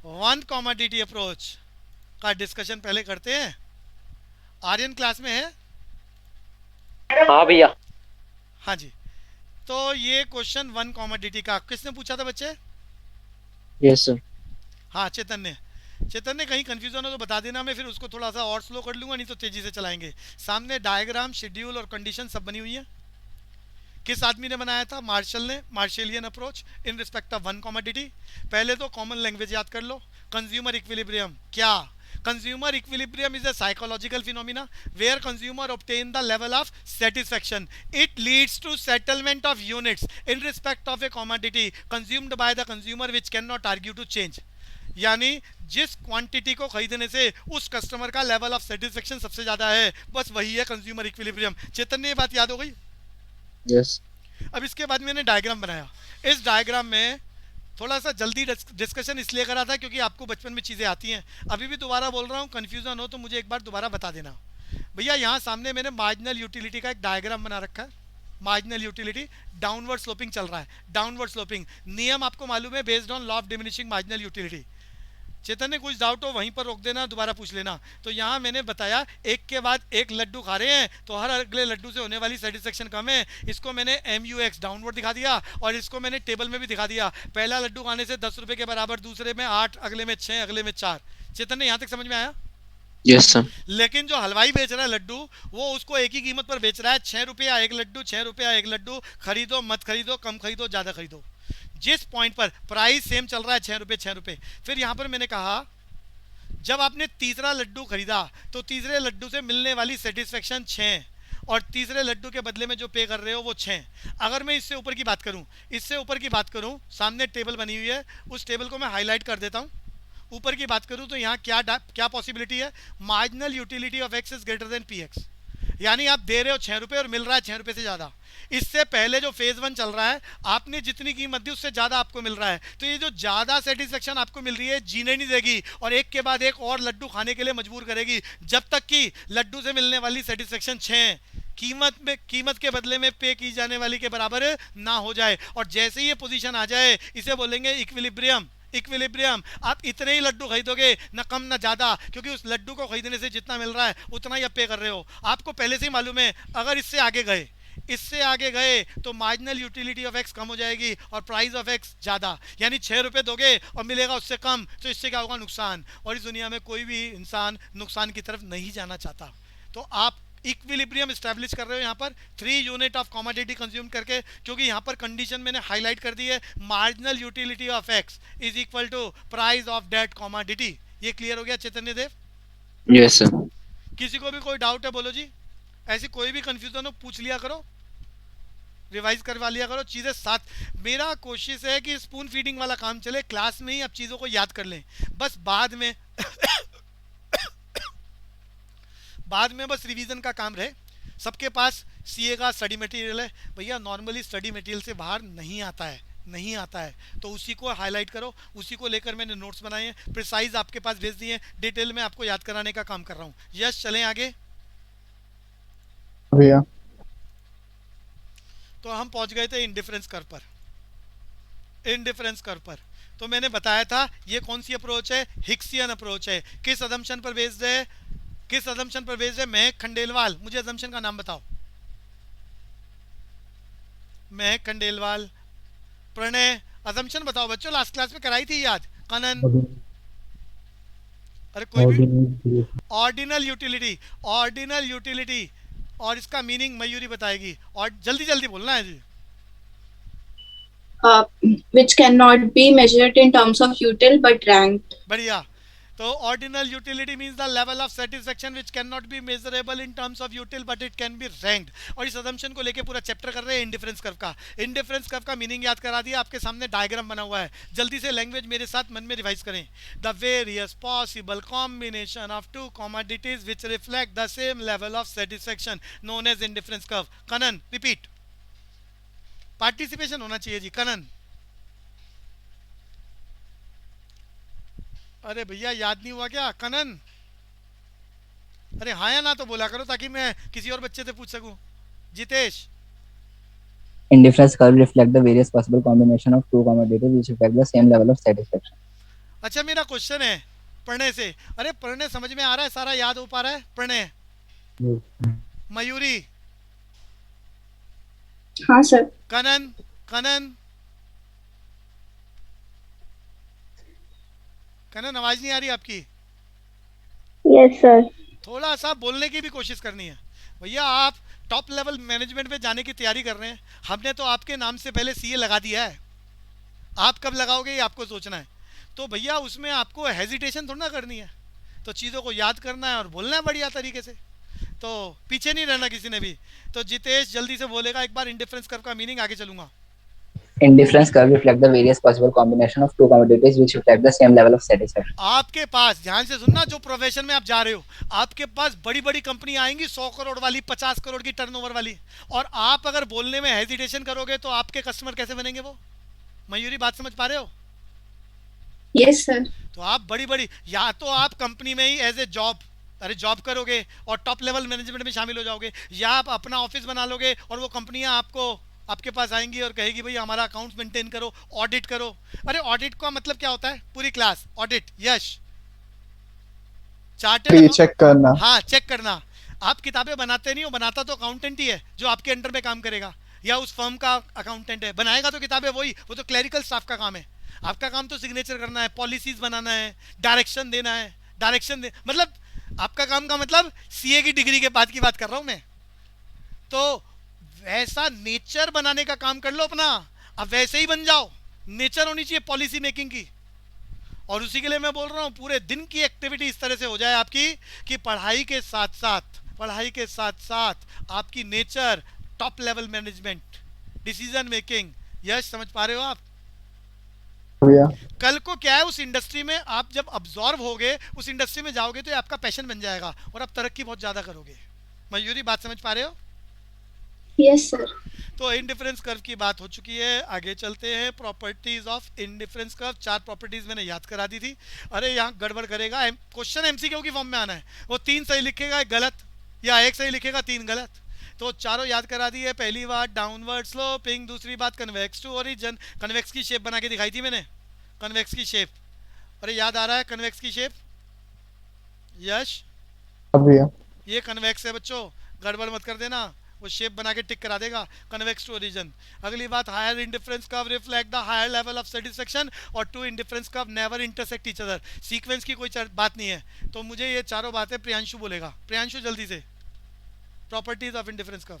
One commodity approach का discussion पहले करते हैं। आर्यन क्लास में है? हाँ भैया। हाँ जी। तो ये क्वेश्चन वन कॉमोडिटी का किसने पूछा था बच्चे? Yes sir. हाँ, चेतन ने। चेतन ने कहीं कंफ्यूजन हो तो बता देना, मैं फिर उसको थोड़ा सा और स्लो कर लूंगा, नहीं तो तेजी से चलाएंगे। सामने डायग्राम, शेड्यूल और कंडीशन सब बनी हुई है। किस आदमी ने बनाया था? मार्शल ने, Marshallian approach in respect of one commodity. पहले तो कॉमन लैंग्वेज याद कर लो। कंज्यूमर इक्विलिब्रियम क्या? Consumer equilibrium is a psychological phenomena where consumer obtain the level of satisfaction. It leads to settlement of units in respect of a commodity consumed by the consumer which cannot argue to change. यानी जिस quantity को खरीदने से उस customer का level of satisfaction सबसे ज्यादा है, बस वही है कंज्यूमर इक्विलिब्रियम। चेतन ने ये बात याद हो गई? यस। अब इसके बाद मैंने डायग्राम बनाया। इस डायग्राम में थोड़ा सा जल्दी डिस्कशन इसलिए करा था क्योंकि आपको बचपन में चीज़ें आती हैं। अभी भी दोबारा बोल रहा हूँ, कन्फ्यूजन हो तो मुझे एक बार दोबारा बता देना। भैया यहाँ सामने मैंने मार्जिनल यूटिलिटी का एक डायग्राम बना रखा है। मार्जिनल यूटिलिटी डाउनवर्ड स्लोपिंग चल रहा है। डाउनवर्ड स्लोपिंग नियम आपको मालूम है, based on law of diminishing marginal utility. Chetan ने कुछ डाउट हो वहीं पर रोक देना, दोबारा पूछ लेना। तो यहाँ मैंने बताया एक के बाद एक लड्डू खा रहे हैं तो हर अगले लड्डू से होने वाली सेटिस्फेक्शन कम है। इसको मैंने एम यू एक्स डाउनवर्ड दिखा दिया और इसको मैंने टेबल में भी दिखा दिया। पहला लड्डू खाने से 10 रुपए के बराबर, दूसरे में 8, अगले में 6, अगले में 4। चेतन ने यहाँ तक समझ में आया? Yes sir. लेकिन जो हलवाई बेच रहा है लड्डू, वो उसको एक ही कीमत पर बेच रहा है, 6 रुपया एक लड्डू, 6 रुपया एक लड्डू। खरीदो मत खरीदो, कम खरीदो ज्यादा खरीदो, जिस पॉइंट पर प्राइस सेम चल रहा है, 6 रुपये 6 रुपये। फिर यहाँ पर मैंने कहा जब आपने तीसरा लड्डू खरीदा तो तीसरे लड्डू से मिलने वाली सेटिस्फेक्शन 6, और तीसरे लड्डू के बदले में जो पे कर रहे हो वो 6। अगर मैं इससे ऊपर की बात करूं, इससे ऊपर की बात करूं, सामने टेबल बनी हुई है, उस टेबल को मैं हाईलाइट कर देता हूं। ऊपर की बात करूं तो यहाँ क्या क्या पॉसिबिलिटी है? Marginal utility of x is greater than P x. यानी आप दे रहे हो 6 रुपये और मिल रहा है 6 रुपये से ज़्यादा। इससे पहले जो फेज वन चल रहा है, आपने जितनी कीमत दी उससे ज़्यादा आपको मिल रहा है। तो ये जो ज़्यादा सेटिस्फेक्शन आपको मिल रही है, जीने नहीं देगी और एक के बाद एक और लड्डू खाने के लिए मजबूर करेगी, जब तक कि लड्डू से मिलने वाली सेटिस्फेक्शन 6 कीमत के बदले में पे की जाने वाली के बराबर ना हो जाए। और जैसे ही ये पोजीशन आ जाए, इसे बोलेंगे इक्विलिब्रियम। इक्विलिब्रियम। आप इतने ही लड्डू खरीदोगे, ना कम ना ज्यादा, क्योंकि उस लड्डू को खरीदने से जितना मिल रहा है उतना ही आप पे कर रहे हो। आपको पहले से ही मालूम है, अगर इससे आगे गए तो मार्जिनल यूटिलिटी ऑफ एक्स कम हो जाएगी और प्राइस ऑफ एक्स ज्यादा। यानी 6 रुपए दोगे और मिलेगा उससे कम, तो इससे क्या होगा? नुकसान। और इस दुनिया में कोई भी इंसान नुकसान की तरफ नहीं जाना चाहता। तो आप इक्विलिब्रियम स्टैब्लिश कर रहे हो यहाँ पर 3 यूनिट ऑफ कॉमोडिटी कंज्यूम करके, क्योंकि यहाँ पर कंडीशन मैंने हाईलाइट कर दी है, marginal utility of x is equal to price of that commodity. ये क्लियर हो गया चैतन्य देव? Yes sir. किसी को भी कोई डाउट है बोलो जी। ऐसी कोई भी कंफ्यूजन हो पूछ लिया करो, रिवाइज करवा लिया करो चीज़ें साथ। मेरा कोशिश है कि स्पून फीडिंग वाला काम चले, क्लास में ही अब चीज़ों को याद कर लें, बस बाद में बस रिवीजन का काम रहे। सबके पास सीए का स्टडी मटेरियल है भैया, नॉर्मली स्टडी मटेरियल से बाहर नहीं आता है, नहीं आता है। तो उसी को हाईलाइट करो, उसी को लेकर मैंने नोट्स बनाए हैं, प्रिसाइज आपके पास भेज दिए हैं, डिटेल में आपको याद कराने का काम कर रहा हूँ। यस, चलें आगे। भैया। तो हम पहुंच गए थे इंडिफरेंस कर पर। इंडिफरेंस कर पर तो मैंने बताया था ये कौन सी अप्रोच है? हिक्सियन अप्रोच है। किस अजम्पशन पर बेस्ड है? किस अजम्पशन पर बेस्ड है? महक खंडेलवाल, मुझे अजम्पशन का नाम बताओ। महक खंडेलवाल, प्रणय, अजम्पशन बताओ बच्चों, लास्ट क्लास में कराई थी याद। कनन, अरे कोई भी। ऑर्डिनल यूटिलिटी, ऑर्डिनल यूटिलिटी, और इसका मीनिंग मयूरी बताएगी, और जल्दी जल्दी बोलना है जी। uh, which cannot be measured in terms of util but ranked. बढ़िया। तो ordinal utility means the level of satisfaction which can not be measurable in terms of यूटिल but it can B ranked. और इस assumption को लेके पूरा chapter कर रहे हैं इंडिफरेंस कर्व का। इंडिफरेंस कर्व का मीनिंग याद करा दिया, आपके सामने डायग्राम बना हुआ है। जल्दी से लैंग्वेज मेरे साथ मन में रिवाइज करें। The various possible combination of two commodities which reflect the same level of satisfaction known as indifference curve. Kanan repeat, participation होना चाहिए जी। कनन, अरे भैया याद नहीं हुआ क्या? कनन, अरे हाँ या ना तो बोला करो ताकि मैं किसी और बच्चे से पूछ सकूं। Jitesh, Indifference curve reflect the various possible combination of two commodities which reflect the same level of satisfaction. अच्छा मेरा क्वेश्चन है प्रणय से, अरे प्रणय समझ में आ रहा है, सारा याद हो पा रहा है प्रणय? मयूरी, हाँ सर। कनन, कनन, कनन आवाज नहीं आ रही आपकी? Yes sir. थोड़ा सा बोलने की भी कोशिश करनी है। भैया आप टॉप लेवल मैनेजमेंट में जाने की तैयारी कर रहे हैं, हमने तो आपके नाम से पहले सीए लगा दिया है, आप कब लगाओगे ये आपको सोचना है। तो भैया उसमें आपको हेजिटेशन थोड़ा ना करनी है, तो चीज़ों को याद करना है और बोलना है बढ़िया तरीके से, तो पीछे नहीं रहना किसी ने भी। तो जितेश जल्दी से बोलेगा एक बार इंडिफरेंस कर्व का मीनिंग, आगे चलूंगा। Indifference curve reflect the various possible combination of two commodities which reflect the same level of satisfaction. आपके पास, ध्यान से सुनना, जो प्रोफेशन में आप जा रहे हो, आपके पास बड़ी बड़ी कंपनी आएंगी 100 करोड़ वाली, 50 करोड़ की टर्नओवर वाली, और आप अगर बोलने में हेजिटेशन करोगे तो आपके कस्टमर कैसे बनेंगे वो? मयूरी बात समझ पा रहे हो? Yes sir. तो आप बड़ी बड़ी, या तो आप कंपनी में ही एज ए जॉब, अरे जॉब करोगे और टॉप लेवल मैनेजमेंट में शामिल हो जाओगे, या आप अपना ऑफिस बना लोगे और वो कंपनियां आपको, आपके पास आएंगी और कहेगी भाई हमारा अकाउंट्स मेंटेन करो, ऑडिट करो। अरे ऑडिट का मतलब क्या होता है? पूरी क्लास ऑडिट, यश, चार्टेड, चेक करना। हाँ चेक करना। आप किताबें बनाते नहीं हो, बनाता तो अकाउंटेंट ही है जो आपके अंडर में काम करेगा, या उस फर्म का अकाउंटेंट है, बनाएगा तो किताबें वही, वो तो क्लरिकल स्टाफ का काम है। आपका काम तो सिग्नेचर करना है, पॉलिसीज बनाना है, डायरेक्शन देना है, डायरेक्शन दे मतलब आपका काम का मतलब सीए की डिग्री के बाद की बात कर रहा हूं मैं। तो वैसा नेचर बनाने का काम कर लो अपना, अब वैसे ही बन जाओ, नेचर होनी चाहिए पॉलिसी मेकिंग की। और उसी के लिए मैं बोल रहा हूँ पूरे दिन की एक्टिविटी इस तरह से हो जाए आपकी कि पढ़ाई के साथ साथ, पढ़ाई के साथ साथ आपकी nature, top level management, decision making. Yash समझ पा रहे हो आप? भैया कल को क्या है, उस इंडस्ट्री में आप जब अब्जॉर्व होगे, उस इंडस्ट्री में जाओगे तो ये आपका पैशन बन जाएगा और आप तरक्की बहुत ज़्यादा करोगे। मयूरी बात समझ पा रहे हो? Yes sir. तो इनडिफरेंस कर्व की बात हो चुकी है, आगे चलते हैं। Properties of indifference curve, 4 properties मैंने याद करा दी थी। अरे यहाँ गड़बड़ करेगा, क्वेश्चन एमसीक्यू की फॉर्म में आना है, वो 3 सही लिखेगा 1 गलत, या 1 सही लिखेगा 3 गलत। तो चारों याद करा दी है। पहली बात डाउनवर्ड स्लोपिंग, दूसरी बात कन्वेक्स टू ओरिजिन, कन्वेक्स की शेप बना के दिखाई थी मैंने, कन्वेक्स की शेप। अरे याद आ रहा है कन्वेक्स की शेप? यश भैया ये कन्वेक्स है बच्चों, गड़बड़ मत कर देना, वो शेप बना के टिक करा देगा, कन्वेक्स टू ओरिजिन। अगली बात, higher indifference curve reflect the higher level of satisfaction, और two indifference curve never intersect each other. Sequence की कोई बात नहीं है, तो मुझे ये चारों बातें प्रियांशु बोलेगा। प्रियांशु जल्दी से, प्रॉपर्टीज ऑफ इंडिफरेंस कर्व।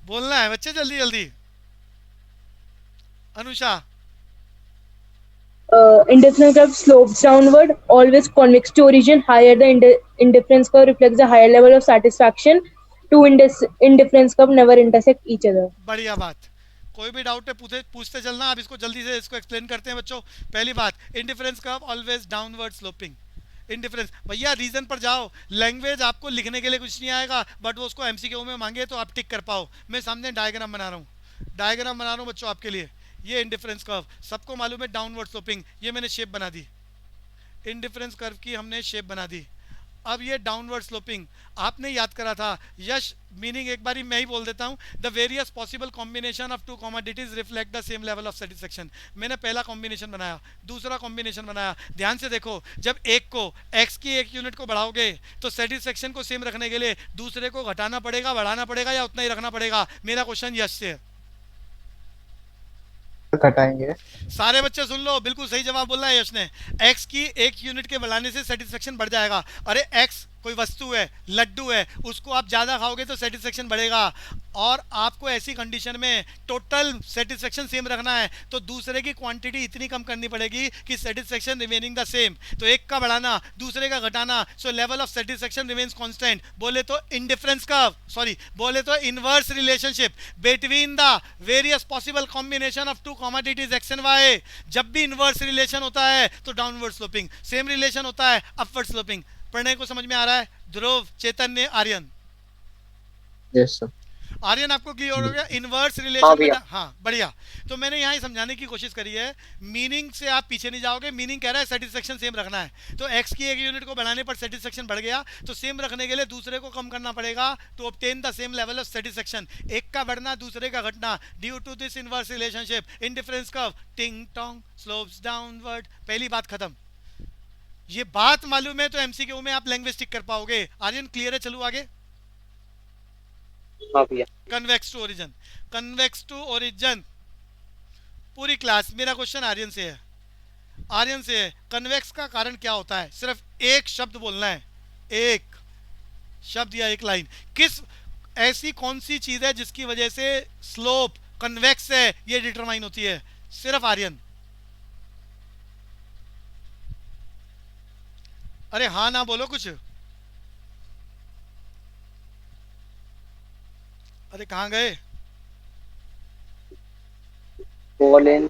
बोलना है बच्चे, जल्दी जल्दी। Anusha, Indifference curve slopes downward, always convex to origin. Higher the indifference curve reflects a higher level of satisfaction. Two indifference curve never intersect each other. बढ़िया बात। कोई भी डाउट है पूछते चलना। अब इसको जल्दी से इसको एक्सप्लेन करते हैं बच्चों। पहली बात, indifference curve always downward sloping. Indifference, भैया रीजन पर जाओ। लैंग्वेज आपको लिखने के लिए कुछ नहीं आएगा, बट वो उसको एमसीक्यू में मांगे तो आप टिक कर पाओ। मैं सामने डायग्राम बना रहा हूँ, डायग्राम बना रहा हूँ बच्चों आपके लिए। ये इंडिफरेंस कर्व सबको मालूम है, डाउनवर्ड स्लोपिंग, ये मैंने शेप बना दी, इंडिफरेंस कर्व की हमने शेप बना दी। अब ये डाउनवर्ड स्लोपिंग आपने याद करा था। यश मीनिंग एक बारी मैं ही बोल देता हूँ, the various possible combination of two commodities reflect the same level of satisfaction. मैंने पहला कॉम्बिनेशन बनाया, दूसरा कॉम्बिनेशन बनाया। ध्यान से देखो, जब एक को एक्स की एक यूनिट को बढ़ाओगे तो सेटिस्फेक्शन को सेम रखने के लिए दूसरे को घटाना पड़ेगा, बढ़ाना पड़ेगा, या उतना ही रखना पड़ेगा? मेरा क्वेश्चन यश से है। घटाएंगे। सारे बच्चे सुन लो, बिल्कुल सही जवाब बोला है यश ने। एक्स की एक यूनिट के बढ़ाने से सेटिस्फेक्शन बढ़ जाएगा। अरे एक्स कोई वस्तु है, लड्डू है, उसको आप ज़्यादा खाओगे तो सेटिस्फेक्शन बढ़ेगा, और आपको ऐसी कंडीशन में टोटल सेटिस्फेक्शन सेम रखना है तो दूसरे की क्वांटिटी इतनी कम करनी पड़ेगी कि सेटिस्फेक्शन रिमेनिंग द सेम। तो एक का बढ़ाना, दूसरे का घटाना, so level of satisfaction remains constant. बोले तो इंडिफरेंस कर्व, सॉरी बोले तो inverse relationship between the various possible combination of two commodities x and y. जब भी इनवर्स रिलेशन होता है तो डाउनवर्ड स्लोपिंग, सेम रिलेशन होता है अपवर्ड स्लोपिंग। प्रणय को समझ में आ रहा है? ध्रुव, चैतन्य, आर्यन? Yes, sir. आर्यन आपको क्लियर हो गया इनवर्स हाँ रिलेशन में भैया। हाँ बढ़िया। तो मैंने यहाँ ही समझाने की कोशिश करी है, मीनिंग से आप पीछे नहीं जाओगे। मीनिंग कह रहा है सेटिस्फेक्शन सेम रखना है, तो एक्स की एक यूनिट को बढ़ाने पर सेटिस्फेक्शन बढ़ गया, तो सेम रखने के लिए दूसरे को कम करना पड़ेगा to obtain the same level of satisfaction. एक का बढ़ना दूसरे का घटना, due to this inverse relationship indifference curve टिंग टोंग स्लोप्स डाउनवर्ड। पहली बात खत्म। ये बात मालूम है तो एमसीक्यू में आप लैंग्विस्टिक कर पाओगे। आर्यन क्लियर है? चलो आगे। हाँ भैया। Convex to origin, convex to origin पूरी क्लास मेरा क्वेश्चन आर्यन से है, आर्यन से है। कन्वेक्स का कारण क्या होता है? सिर्फ एक शब्द बोलना है, एक शब्द या एक लाइन। किस ऐसी कौन सी चीज है जिसकी वजह से स्लोप कन्वेक्स है ये डिटरमाइन होती है? सिर्फ आर्यन। अरे हाँ ना बोलो कुछ। अरे कहाँ गए? कोलेन।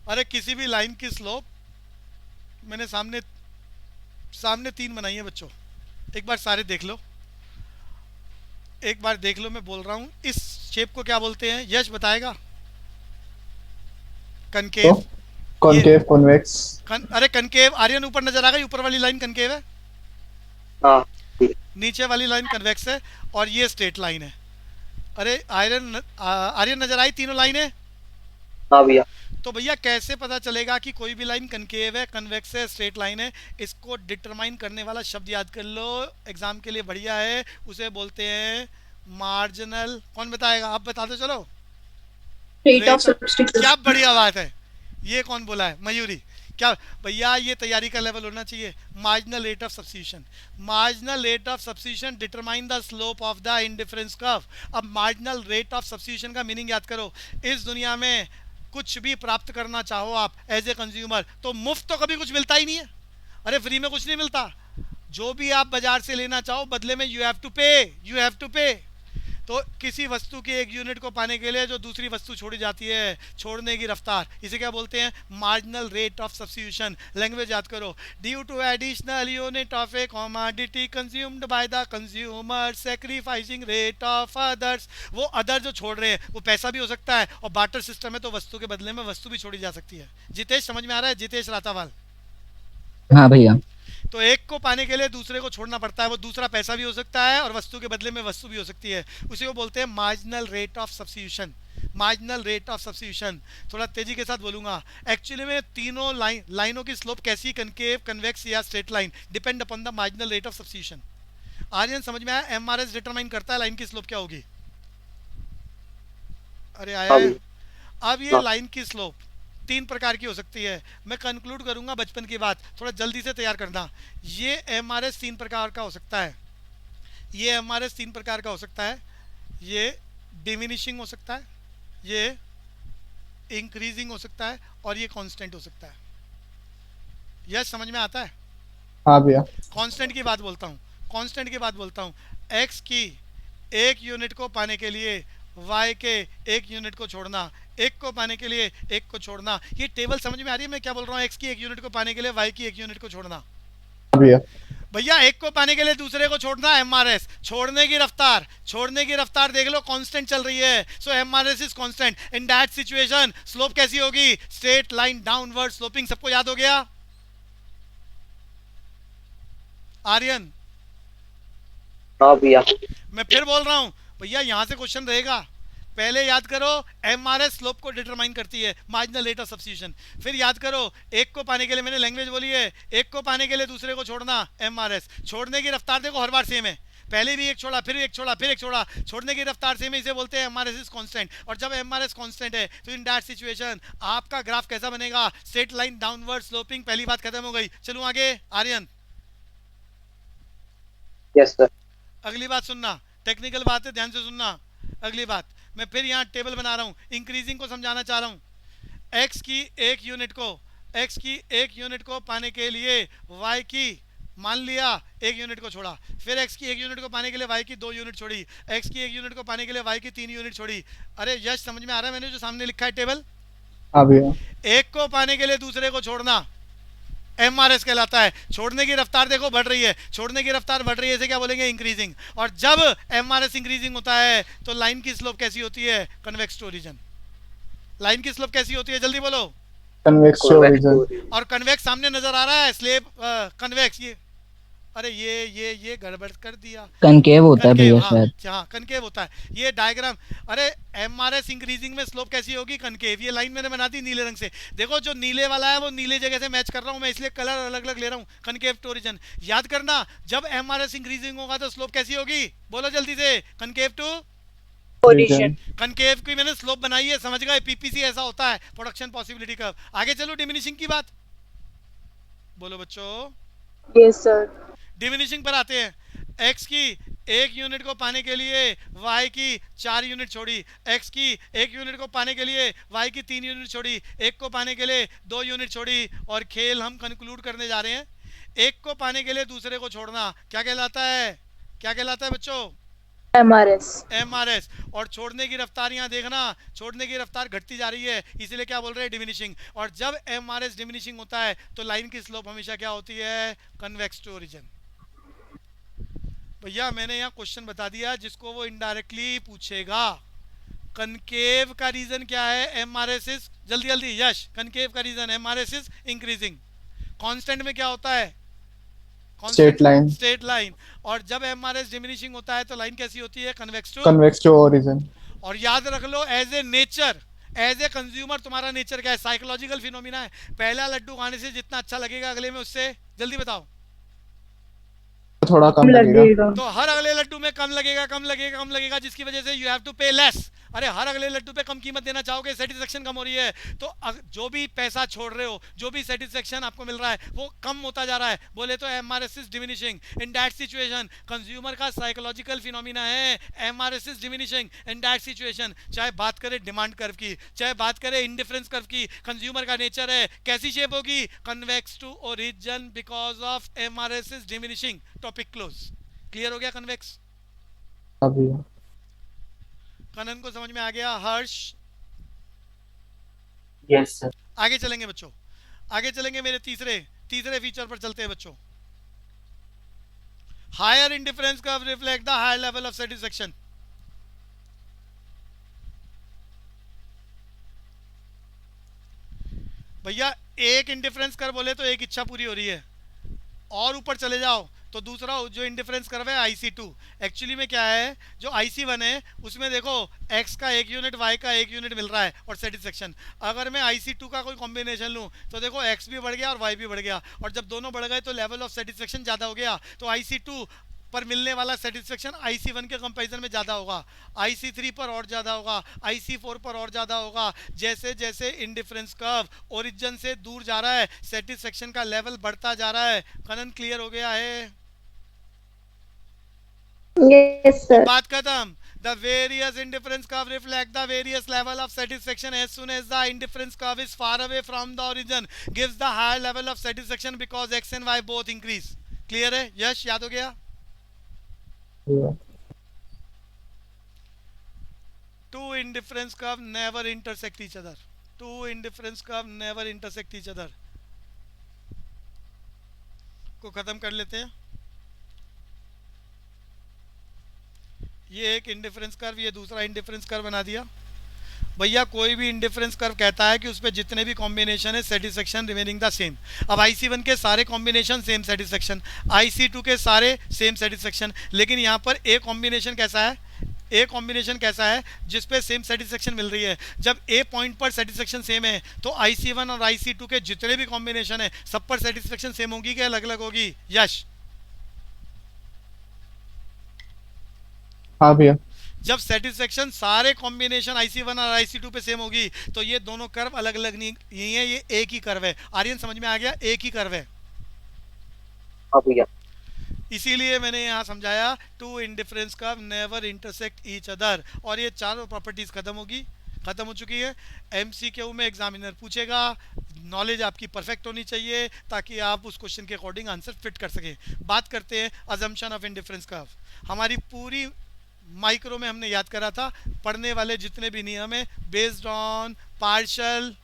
अरे किसी भी लाइन की स्लोप, मैंने सामने सामने 3 बनाई है बच्चों, एक बार सारे देख लो, एक बार देख लो। मैं बोल रहा हूँ इस शेप को क्या बोलते हैं? यश बताएगा। कनकेव। Concave, convex. अरे कनकेव आर्यन ऊपर नजर आ गई, ऊपर वाली लाइन कनकेव है, हाँ नीचे वाली लाइन कन्वेक्स है, और ये स्ट्रेट लाइन है। अरे आर्यन नजर आई तीनों लाइनें? हाँ भैया। तो भैया कैसे पता चलेगा कि कोई भी लाइन कनकेव है, कन्वेक्स है, स्ट्रेट लाइन है? इसको डिटरमाइन करने वाला शब्द याद कर लो, एग्जाम के लिए बढ़िया है। उसे बोलते हैं मार्जिनल। कौन बताएगा? आप बता दो चलो। Rate of क्या substitution. बढ़िया बात है। ये कौन बोला है? मयूरी। क्या भैया ये तैयारी का लेवल होना चाहिए। Marginal rate of substitution, marginal rate of substitution determine the slope of the indifference curve. अब मार्जिनल रेट ऑफ सब्स्टिट्यूशन का मीनिंग याद करो। इस दुनिया में कुछ भी प्राप्त करना चाहो आप एज ए कंज्यूमर, तो मुफ्त तो कभी कुछ मिलता ही नहीं है। अरे फ्री में कुछ नहीं मिलता। जो भी आप बाजार से लेना चाहो बदले में यू हैव टू पे, यू हैव टू पे। तो किसी वस्तु की एक यूनिट को पाने के लिए जो दूसरी वस्तु छोड़ी जाती है, छोड़ने की रफ्तार, इसे क्या बोलते हैं? Marginal rate of substitution. Language याद करो। Due to additional unit of a commodity consumed by the consumer sacrificing rate of others. वो अदर जो छोड़ रहे हैं वो पैसा भी हो सकता है, और बार्टर सिस्टम है तो वस्तु के बदले में वस्तु भी छोड़ी जा सकती है। जितेश समझ में आ रहा है? जितेश रातावाल। हाँ भैया। तो एक को पाने के लिए दूसरे को छोड़ना पड़ता है, वो दूसरा पैसा भी हो सकता है और वस्तु के बदले में वस्तु भी हो सकती है। उसी को बोलते हैं marginal rate of substitution, marginal rate of substitution. थोड़ा तेजी के साथ बोलूंगा। एक्चुअली में तीनों लाइनों की स्लोप कैसी, कनकेव, कन्वेक्स या straight line, depend upon the marginal rate of substitution. Aryan समझ में आया? एमआरएस डिटरमाइन करता है लाइन की स्लोप क्या होगी। अरे आया है? अब ये लाइन की स्लोप 3 प्रकार की हो सकती है। मैं कंक्लूड करूंगा बचपन की बात, थोड़ा जल्दी से तैयार करना। ये एमआरएस 3 प्रकार का हो सकता है, ये एमआरएस 3 प्रकार का हो सकता है। ये डिमिनिशिंग हो सकता है, ये इंक्रीजिंग हो सकता है, और ये कांस्टेंट हो सकता है। यह समझ में आता है? हाँ भैया। कांस्टेंट की बात बोलता हूँ, कांस्टेंट की बात बोलता हूँ। एक्स की एक यूनिट को पाने के लिए वाई के एक यूनिट को छोड़ना, एक को पाने के लिए एक को छोड़ना। ये टेबल समझ में आ रही है मैं क्या बोल रहा हूँ? एक्स की एक यूनिट को पाने के लिए वाई की एक यूनिट को छोड़ना। हाँ भैया। भैया एक को पाने के लिए दूसरे को छोड़ना, एमआरएस। छोड़ने की रफ्तार, छोड़ने की रफ्तार देख लो कांस्टेंट चल रही है, so MRS is constant. In that situation slope कैसी होगी? Straight line downward sloping. सबको याद हो गया? आर्यन? हाँ भैया। मैं फिर बोल रहा हूँ भैया, यहां से क्वेश्चन रहेगा। पहले याद करो एमआरएस स्लोप को डिटरमाइन करती है, मार्जिनल रेट ऑफ सब्स्टिट्यूशन। फिर याद करो एक को पाने के लिए, मैंने लैंग्वेज बोली है, एक को पाने के लिए दूसरे को छोड़ना, एमआरएस। छोड़ने की रफ्तार देखो हर बार सेम है, पहले भी एक छोड़ा, फिर एक छोड़ा, फिर एक छोड़ा, छोड़ने की रफ्तार सेम है, इसे बोलते हैं एमआरएस इज कांस्टेंट। और जब एमआरएस कांस्टेंट है तो इन दैट सिचुएशन आपका ग्राफ कैसा बनेगा? Straight line downward sloping. पहली बात खत्म हो गई। चलूं आगे। आर्यन? Yes sir. अगली बात सुनना, टेक्निकल बात है, ध्यान से सुनना। अगली बात मैं फिर यहाँ टेबल बना रहा हूँ, इंक्रीजिंग को समझाना चाह रहा हूँ। एक्स की एक यूनिट को पाने के लिए वाई की, मान लिया एक यूनिट को छोड़ा, फिर एक्स की एक यूनिट को पाने के लिए वाई की 2 यूनिट छोड़ी, एक्स की एक यूनिट को पाने के लिए वाई की 3 यूनिट छोड़ी। अरे यश समझ में आ रहा है मैंने जो सामने लिखा है टेबल? हाँ भैया। एक को पाने के लिए दूसरे को छोड़ना, MRS कहलाता है। छोड़ने की रफ्तार देखो बढ़ रही है, छोड़ने की रफ्तार बढ़ रही है, इसे क्या बोलेंगे? इंक्रीजिंग। और जब MRS इंक्रीजिंग होता है तो लाइन की स्लोप कैसी होती है? Convex to origin. लाइन की स्लोप कैसी होती है? जल्दी बोलो। Convex to origin. और कन्वेक्स सामने नजर आ रहा है, स्लेब कन्वेक्स। ये अरे ये गड़बड़ कर दिया। कनकेव होता है भैया हाँ, शायद। हाँ कनकेव होता है ये डायग्राम। अरे MRS इंक्रीजिंग में स्लोप कैसी होगी? कनकेव। ये लाइन मैंने बना दी नीले रंग से। देखो जो नीले वाला है वो नीले जगह से मैच कर रहा हूँ मैं, इसलिए कलर अलग अलग ले रहा हूँ। कनकेव टू ओरिजिन याद करना, जब MRS इंक्रीजिंग होगा तो स्लोप कैसी होगी? बोलो जल्दी से। Concave to origin. कनकेव की मैंने स्लोप बनाई है, समझ गए? PPC ऐसा होता है, प्रोडक्शन पॉसिबिलिटी कर्व। आगे चलो डिमिनिशिंग की बात। बोलो बच्चों। Yes, sir. डिमिनिशिंग पर आते हैं। x की 1 यूनिट को पाने के लिए y की 4 यूनिट छोड़ी, x की 1 यूनिट को पाने के लिए y की 3 यूनिट छोड़ी, 1 को पाने के लिए 2 यूनिट छोड़ी, और खेल हम कंक्लूड करने जा रहे हैं। 1 को पाने के लिए दूसरे को छोड़ना क्या कहलाता है? क्या कहलाता है बच्चों? MRS. MRS। और छोड़ने की रफ्तार यहाँ देखना, छोड़ने की रफ्तार घटती जा रही है, इसलिए क्या बोल रहे हैं? डिमिनिशिंग। और जब MRS डिमिनिशिंग होता है तो लाइन की स्लोप हमेशा क्या होती है? Convex to origin. भैया मैंने यहाँ क्वेश्चन बता दिया जिसको वो इनडायरेक्टली पूछेगा। कनकेव का रीजन क्या है? MRS इज, जल्दी जल्दी यश, कनकेव का region MRS is increasing. Constant में क्या होता है? Straight line. Straight line. और जब MRS डिमिनिशिंग होता है तो लाइन कैसी होती है? Convex Convex to origin. और याद रख लो, as a nature, as a consumer तुम्हारा नेचर क्या है? साइकोलॉजिकल फिनोमिना है। पहला लड्डू खाने से जितना अच्छा लगेगा अगले में उससे, जल्दी बताओ, थोड़ा कम लगेगा. तो हर अगले लड्डू में कम लगेगा, कम लगेगा, कम लगेगा, जिसकी वजह से यू हैव टू पे लेस। अरे हर अगले लड्डू पे कम कीमत देना चाहोगे, सेटिस्फेक्शन कम हो रही है, तो जो भी पैसा छोड़ रहे हो, जो भी सेटिस्फेक्शन आपको मिल रहा है वो कम होता जा रहा है। बोले तो MRS is diminishing. In that situation consumer का साइकोलॉजिकल फिनोमिना है MRS is diminishing in that situation. चाहे बात करें डिमांड कर्व की, चाहे बात करें इंडिफरेंस कर्व की, कंज्यूमर का नेचर है कैसी शेप होगी? Convex to origin because of MRS is diminishing. Topic close. Clear हो गया कन्वेक्स? हाँ भैया. कनन को समझ में आ गया? हर्ष? Yes sir. आगे चलेंगे बच्चों, आगे चलेंगे। मेरे तीसरे फीचर पर चलते हैं बच्चों। Higher indifference curve reflect the higher level of satisfaction. भैया एक इंडिफरेंस कर्व बोले तो एक इच्छा पूरी हो रही है, और ऊपर चले जाओ तो दूसरा जो इंडिफरेंस कर्व है IC2। एक्चुअली में क्या है, जो IC1 है उसमें देखो x का 1 यूनिट y का 1 यूनिट मिल रहा है और सेटिस्फेक्शन। अगर मैं IC2 का कोई कॉम्बिनेशन लूँ तो देखो x भी बढ़ गया और y भी बढ़ गया, और जब दोनों बढ़ गए तो लेवल ऑफ सेटिस्फेक्शन ज़्यादा हो गया। तो IC2 पर मिलने वाला सेटिस्फेक्शन IC1 के कंपैरिजन में ज़्यादा होगा, IC3 पर और ज़्यादा होगा, IC4 पर और ज़्यादा होगा। जैसे जैसे इंडिफरेंस कर्व ओरिजिन से दूर जा रहा है सेटिस्फेक्शन का लेवल बढ़ता जा रहा है। कनन क्लियर हो गया है? Yes, sir. बात खत्म। The various indifference curve reflect the various level of satisfaction. As soon as the indifference curve is far away from the origin, gives the higher level of satisfaction because x and y both increase. Clear है? यश याद हो गया? Yeah. Two indifference curve never intersect each other. Two indifference curve never intersect each other. को खत्म कर लेते हैं। ये एक इंडिफरेंस कर्व, ये दूसरा इंडिफरेंस कर्व बना दिया। भैया कोई भी इंडिफरेंस कर्व कहता है कि उस पर जितने भी कॉम्बिनेशन है सेटिस्फेक्शन रिमेनिंग द सेम। अब IC1 के सारे कॉम्बिनेशन सेम सेटिस्फेक्शन, IC2 के सारे सेम सेटिस्फेक्शन, लेकिन यहाँ पर एक कॉम्बिनेशन कैसा है, एक कॉम्बिनेशन कैसा है जिस पे सेम सेटिस्फेक्शन मिल रही है। जब ए पॉइंट पर सेटिस्फेक्शन सेम है तो IC1 और IC2 के जितने भी कॉम्बिनेशन है सब पर सेटिस्फेक्शन सेम होगी कि अलग अलग होगी? यश? हाँ भैया. जब सेटिस्फेक्शन सारे कॉम्बिनेशन IC1 और IC2 पे सेम होगी तो ये दोनों कर्व अलग अलग नहीं है, ये एक ही कर्व है। आर्यन समझ में आ गया? एक ही कर्व है। हाँ भैया. इसीलिए मैंने यहाँ समझाया two indifference curve never intersect each other. और ये चारों प्रॉपर्टीज खत्म हो चुकी है। MCQ में एग्जामिनर पूछेगा, नॉलेज आपकी परफेक्ट होनी चाहिए ताकि आप उस क्वेश्चन के अकॉर्डिंग आंसर फिट कर सकें। बात करते हैं अजम्पशन ऑफ इंडिफरेंस कर्व। हमारी पूरी माइक्रो में हमने याद करा था, पढ़ने वाले जितने भी नियम है based on partial,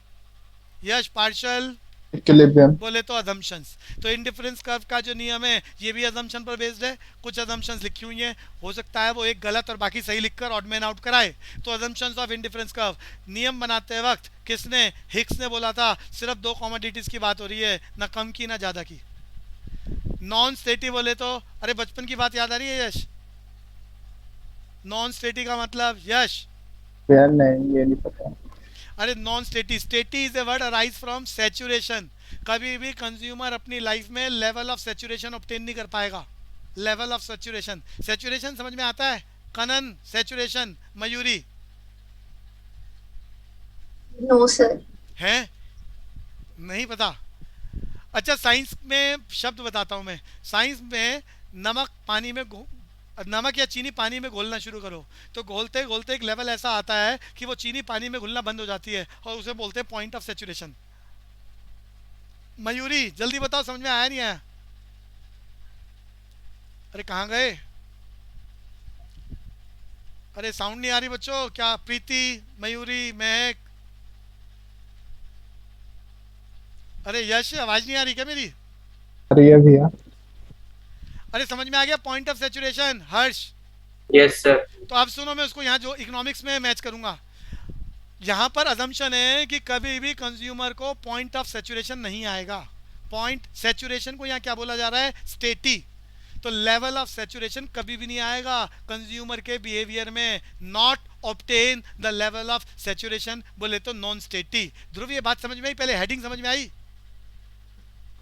Yash partial Equilibrium. बोले तो अजम्पशंस। तो इंडिफरेंस कर्व का जो नियम है ये भी अजम्पशन पर बेस्ड है। कुछ अजम्पशंस लिखी हुई हैं, हो सकता है वो एक गलत और बाकी सही लिखकर ऑड मैन आउट कराए। तो अजम्पशंस ऑफ इंडिफरेंस कर्व नियम बनाते वक्त किसने, हिक्स ने बोला था सिर्फ दो कमोडिटीज की बात हो रही है, ना कम की ना ज़्यादा की। नॉन स्टेटी बोले तो, अरे बचपन की बात याद आ रही है यश? नॉन स्टेटी का मतलब यश? यार नहीं, ये नहीं पता. अरे non satiety, satiety is a word arise from saturation. कभी भी कंज्यूमर अपनी लाइफ में लेवल ऑफ सैचुरेशन ऑब्टेन नहीं कर पाएगा। लेवल ऑफ सैचुरेशन, सैचुरेशन समझ में आता है? Kanan, saturation, Mayuri No, sir. है? नहीं पता? अच्छा, साइंस में शब्द बताता हूँ मैं। साइंस में नमक या चीनी पानी में घोलना शुरू करो तो घोलते घोलते एक लेवल ऐसा आता है कि वो चीनी पानी में घुलना बंद हो जाती है और उसे बोलते हैं पॉइंट ऑफ सैचुरेशन। मयूरी जल्दी बताओ, समझ में आया नहीं आया? अरे कहाँ गए? अरे साउंड नहीं आ रही बच्चों क्या? प्रीति, मयूरी, महक, अरे यश आवाज नहीं आ रही क्या मेरी? अरे ये भैया. अरे समझ में आ गया point of saturation? Harsh Yes, sir. तो अब सुनो, मैं उसको यहाँ जो इकोनॉमिक्स में मैच करूंगा। यहाँ पर अजम्पशन है कि कभी भी कंज्यूमर को पॉइंट ऑफ सैचुरेशन नहीं आएगा। पॉइंट सैचुरेशन को यहाँ क्या बोला जा रहा है? स्टेटी। तो लेवल ऑफ सैचुरेशन कभी भी नहीं आएगा कंज्यूमर के बिहेवियर में। Not obtain the level of saturation बोले तो नॉन स्टेटी। ध्रुव ये बात समझ में आई? पहले हेडिंग समझ में आई?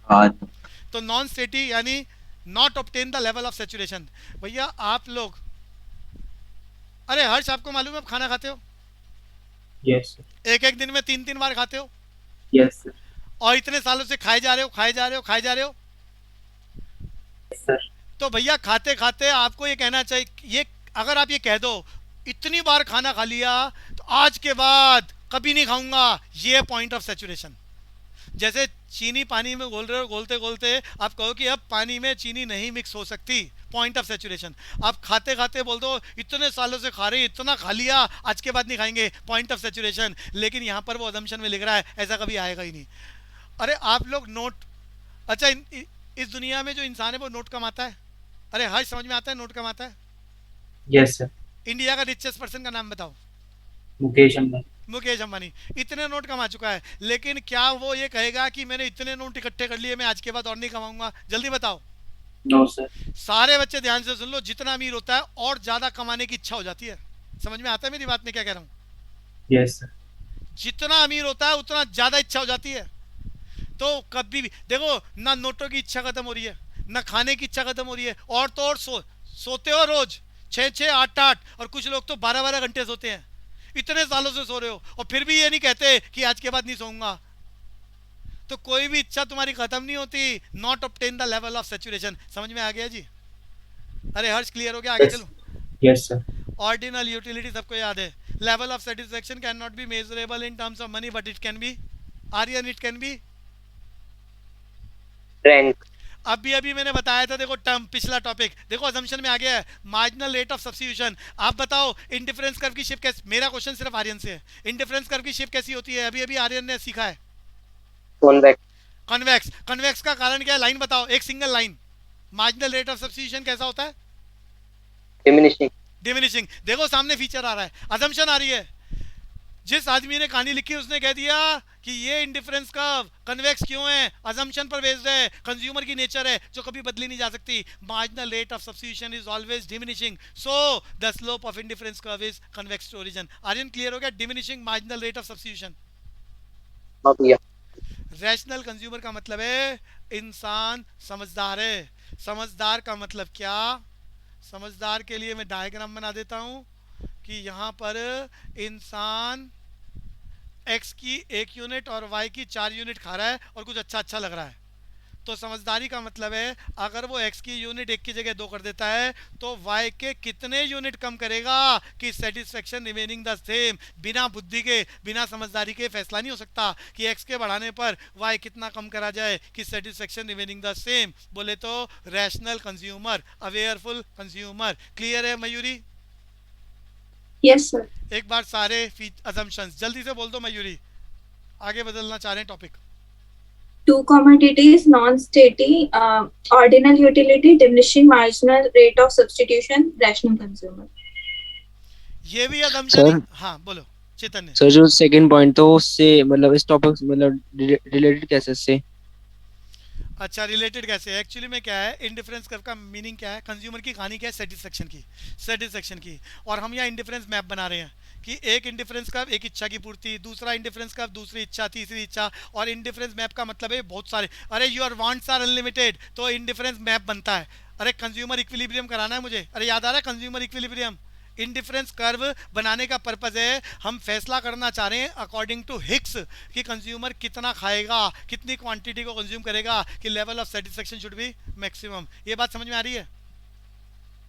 हाँ. तो नॉन स्टेटी यानी not obtain the level of saturation. भैया आप लोग, अरे हर्ष आपको मालूम है आप खाना खाते हो? Yes, sir. एक एक दिन में 3-3 बार खाते हो Yes, sir. और इतने सालों से खाए जा रहे हो, खाए जा रहे हो, खाए जा रहे हो। Yes, sir. तो भैया खाते खाते आपको ये कहना चाहिए, ये अगर आप ये कह दो इतनी बार खाना खा लिया तो आज के बाद कभी नहीं खाऊंगा, ये पॉइंट ऑफ सैचुरेशन। जैसे चीनी पानी में घोल रहे हो, घोलते घोलते आप कहो कि अब पानी में चीनी नहीं मिक्स हो सकती, पॉइंट ऑफ सैचुरेशन। आप खाते खाते बोल दो इतने सालों से खा रहे हैं, इतना खा लिया आज के बाद नहीं खाएंगे, पॉइंट ऑफ सैचुरेशन। लेकिन यहाँ पर वो अजम्पशन में लिख रहा है ऐसा कभी आएगा ही नहीं। अरे आप लोग नोट, अच्छा इस दुनिया में जो इंसान है वो नोट कमाता है। अरे हर्ष समझ में आता है नोट कमाता है? Yes, sir. इंडिया का रिचेस्ट पर्सन का नाम बताओ। मुकेश अंबानी. मुकेश अंबानी इतने नोट कमा चुका है, लेकिन क्या वो ये कहेगा कि मैंने इतने नोट इकट्ठे कर लिए मैं आज के बाद और नहीं कमाऊंगा? जल्दी बताओ। No, sir. सारे बच्चे ध्यान से सुन लो, जितना अमीर होता है और ज्यादा कमाने की इच्छा हो जाती है। समझ में आता है मेरी बात में क्या कह रहा हूँ? Yes, sir. जितना अमीर होता है उतना ज्यादा इच्छा हो जाती है। तो कभी भी देखो ना नोटों की इच्छा खत्म हो रही है, ना खाने की इच्छा खत्म हो रही है, और तो और सोते हो रोज 6-6, 8-8 और कुछ लोग तो 12-12 घंटे सोते हैं। इतने सालों से सो रहे हो और फिर भी ये नहीं कहते कि आज के बाद नहीं सोऊंगा। तो कोई भी इच्छा तुम्हारी खत्म नहीं होती। Not obtain the level of saturation. समझ में आ गया जी? अरे हर्ष क्लियर हो गया? आगे Yes. चलो। Yes, sir. ऑर्डिनल यूटिलिटी सबको याद है। Level of satisfaction can not be measurable in terms of money but it can be, Aryan, it can be Rank. अभी मैंने बताया था, देखो टर्म, पिछला टॉपिक देखो, अजम्पशन में आ गया है मार्जिनल रेट ऑफ सब्स्टिट्यूशन। आप बताओ इंडिफरेंस कर्व की शेप कैसी, मेरा क्वेश्चन सिर्फ आर्यन से है, इंडिफरेंस कर्व की शेप कैसी होती है? अभी आर्यन ने सीखा है। Convex. कन्वेक्स। कन्वेक्स का कारण क्या है? लाइन बताओ, एक single line. Marginal rate of substitution कैसा होता है? Diminishing. डिमिनिशिंग। देखो सामने फीचर आ रहा है, अजम्पशन आ रही है। जिस आदमी ने कहानी लिखी उसने कह दिया कि ये इंडिफरेंस कर्व कन्वेक्स क्यों है? अजम्पशन पर बेस्ड है, कंज्यूमर की नेचर है जो कभी बदली नहीं जा सकती। Marginal rate of substitution is always diminishing, so the slope of indifference curve is convex to origin. Aryan clear हो गया? Diminishing marginal rate of substitution. हाँ भैया. रैशनल कंज्यूमर का मतलब है इंसान समझदार है। समझदार का मतलब क्या? समझदार के लिए मैं डायग्राम बना देता हूं कि यहाँ पर इंसान x की 1 यूनिट और y की 4 यूनिट खा रहा है और कुछ अच्छा लग रहा है। तो समझदारी का मतलब है अगर वो x की यूनिट 1 की जगह 2 कर देता है तो y के कितने यूनिट कम करेगा कि सेटिस्फेक्शन रिमेनिंग द सेम। बिना बुद्धि के, बिना समझदारी के फैसला नहीं हो सकता कि x के बढ़ाने पर y कितना कम करा जाए कि सेटिस्फेक्शन रिमेनिंग द सेम। बोले तो रैशनल कंज्यूमर, अवेयरफुल कंज्यूमर। क्लियर है मयूरी? Yes, sir. एक बार सारे अजम्पशंस जल्दी से बोल दो मयूरी, आगे बदलना चाह रहे हैं topic. Two commodities, non-steady, ordinal utility, diminishing marginal rate of substitution, rational consumer. ये भी assumption सर हाँ बोलो चैतन्य। सर जो सेकंड पॉइंट तो उससे मतलब इस टॉपिक मतलब रिलेटेड कैसे इससे? अच्छा रिलेटेड कैसे? एक्चुअली में क्या है, इंडिफरेंस कर्व का मीनिंग क्या है? कंज्यूमर की कहानी क्या है? सेटिस्फेक्शन की। और हम यहाँ इंडिफरेंस मैप बना रहे हैं कि एक इंडिफरेंस कर्व एक इच्छा की पूर्ति, दूसरा इंडिफरेंस कर्व दूसरी इच्छा, तीसरी इच्छा। और इंडिफरेंस मैप का मतलब है बहुत सारे, अरे योर वांट्स आर अनलिमिटेड तो इंडिफरेंस मैप बनता है। अरे कंज्यूमर इक्विलिब्रियम कराना है मुझे, अरे याद आ रहा है कंज्यूमर इक्विलिब्रियम? इंडिफरेंस कर्व बनाने का पर्पज है, हम फैसला करना चाह रहे हैं अकॉर्डिंग टू हिक्स कि कंज्यूमर कितना खाएगा, कितनी क्वांटिटी को कंज्यूम करेगा, कि level of satisfaction should be maximum. ये बात समझ में आ रही है?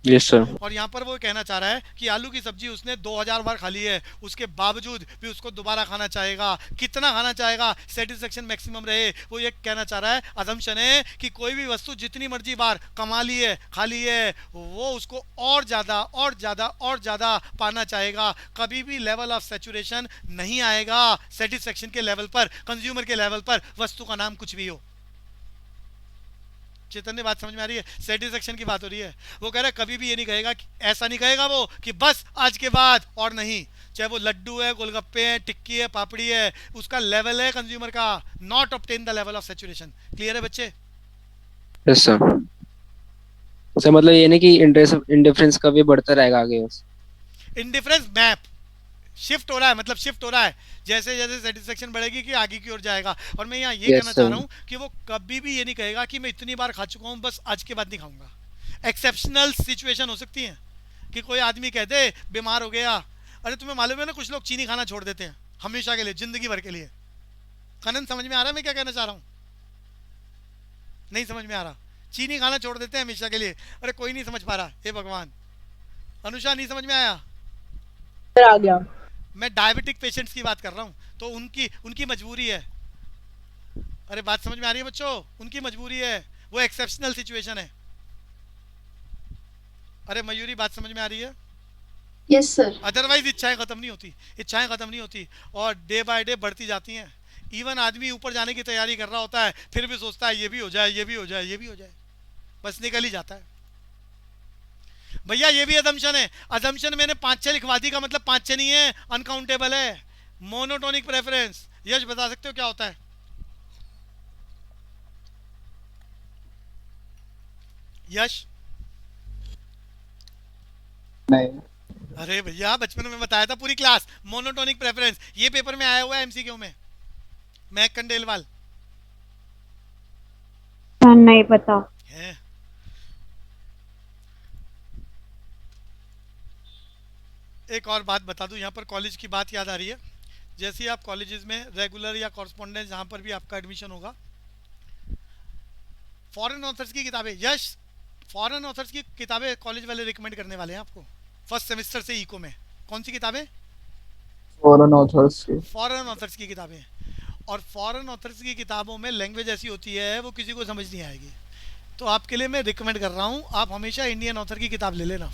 Yes sir. और यहाँ पर वो कहना चाह रहा है कि आलू की सब्जी उसने 2000 बार खा ली है, उसके बावजूद भी उसको दोबारा खाना चाहेगा। कितना खाना चाहेगा? सेटिस्फेक्शन मैक्सिमम रहे। वो ये कहना चाह रहा है, अजम्पशन है कि कोई भी वस्तु जितनी मर्जी बार कमा ली है, खा ली है, वो उसको और ज़्यादा और ज़्यादा और ज़्यादा पाना चाहेगा। कभी भी लेवल ऑफ सेचुरेशन नहीं आएगा सेटिस्फेक्शन के लेवल पर, कंज्यूमर के लेवल पर, वस्तु का नाम कुछ भी हो। चैतन्य बात समझ में आ रही है? सेटिस्फेक्शन की बात हो रही है। वो कह रहा है कभी भी ये नहीं कहेगा, ऐसा नहीं कहेगा वो कि बस आज के बाद और नहीं। चाहे वो लड्डू है, गोलगप्पे हैं, टिक्की है, पापड़ी है, उसका लेवल है कंज्यूमर का, not obtain the level of saturation. Clear है बच्चे? Yes sir. सर मतलब ये नहीं कि इंडिफरेंस का भी बढ़ता रहेगा आगे बस? इंडिफरेंस मैप शिफ्ट हो रहा है, मतलब शिफ्ट हो रहा है जैसे जैसे सेटिस्फेक्शन बढ़ेगी कि आगे की ओर जाएगा। और मैं यहाँ ये Yes, कहना चाह sir. रहा हूँ कि वो कभी भी ये नहीं कहेगा कि मैं इतनी बार खा चुका हूँ बस आज के बाद नहीं खाऊंगा। एक्सेप्शनल सिचुएशन हो सकती है कि कोई आदमी कह दे बीमार हो गया। अरे तुम्हें मालूम है ना, कुछ लोग चीनी खाना छोड़ देते हैं हमेशा के लिए, जिंदगी भर के लिए। कनन समझ में आ रहा है मैं क्या कहना चाह रहा हूँ? नहीं समझ में आ रहा? चीनी खाना छोड़ देते हैं हमेशा के लिए। अरे कोई नहीं समझ पा रहा, हे भगवान। अनुषा नहीं समझ में आया? सर आ गया। मैं डायबिटिक पेशेंट्स की बात कर रहा हूँ, तो उनकी मजबूरी है। अरे बात समझ में आ रही है बच्चों? उनकी मजबूरी है, वो एक्सेप्शनल सिचुएशन है। अरे मयूरी बात समझ में आ रही है? Yes, sir. अदरवाइज इच्छाएं खत्म नहीं होती, इच्छाएं खत्म नहीं होती और डे बाय डे बढ़ती जाती हैं। इवन आदमी ऊपर जाने की तैयारी कर रहा होता है, फिर भी सोचता है ये भी हो जाए, ये भी हो जाए, ये भी हो जाए, बस निकल ही जाता है। भैया ये भी अजम्पशन है। अजम्पशन मैंने 5-6 लिखवा दी का मतलब 5-6 नहीं है, अनकाउंटेबल है। मोनोटोनिक प्रेफरेंस, यश बता सकते हो क्या होता है? यश? नहीं। अरे भैया बचपन में बताया था पूरी क्लास, मोनोटोनिक प्रेफरेंस। ये पेपर में आया हुआ है एमसीक्यू में, मैक कंडेलवाल। नहीं पता है? एक और बात बता दूं, यहाँ पर कॉलेज की बात याद आ रही है। जैसे ही आप कॉलेजेस में रेगुलर या कॉरस्पॉन्डेंस जहाँ पर भी आपका एडमिशन होगा, फॉरेन ऑथर्स की किताबें, यश फॉरेन ऑथर्स की किताबें कॉलेज वाले रिकमेंड करने वाले हैं आपको फर्स्ट सेमेस्टर से इको में। कौन सी किताबें? फॉरेन ऑथर्स की। फॉरेन ऑथर्स की किताबें। और फॉरेन ऑथर्स की किताबों में लैंग्वेज ऐसी होती है वो किसी को समझ नहीं आएगी। तो आपके लिए मैं रिकमेंड कर रहा हूँ, आप हमेशा इंडियन ऑथर की किताब ले लेना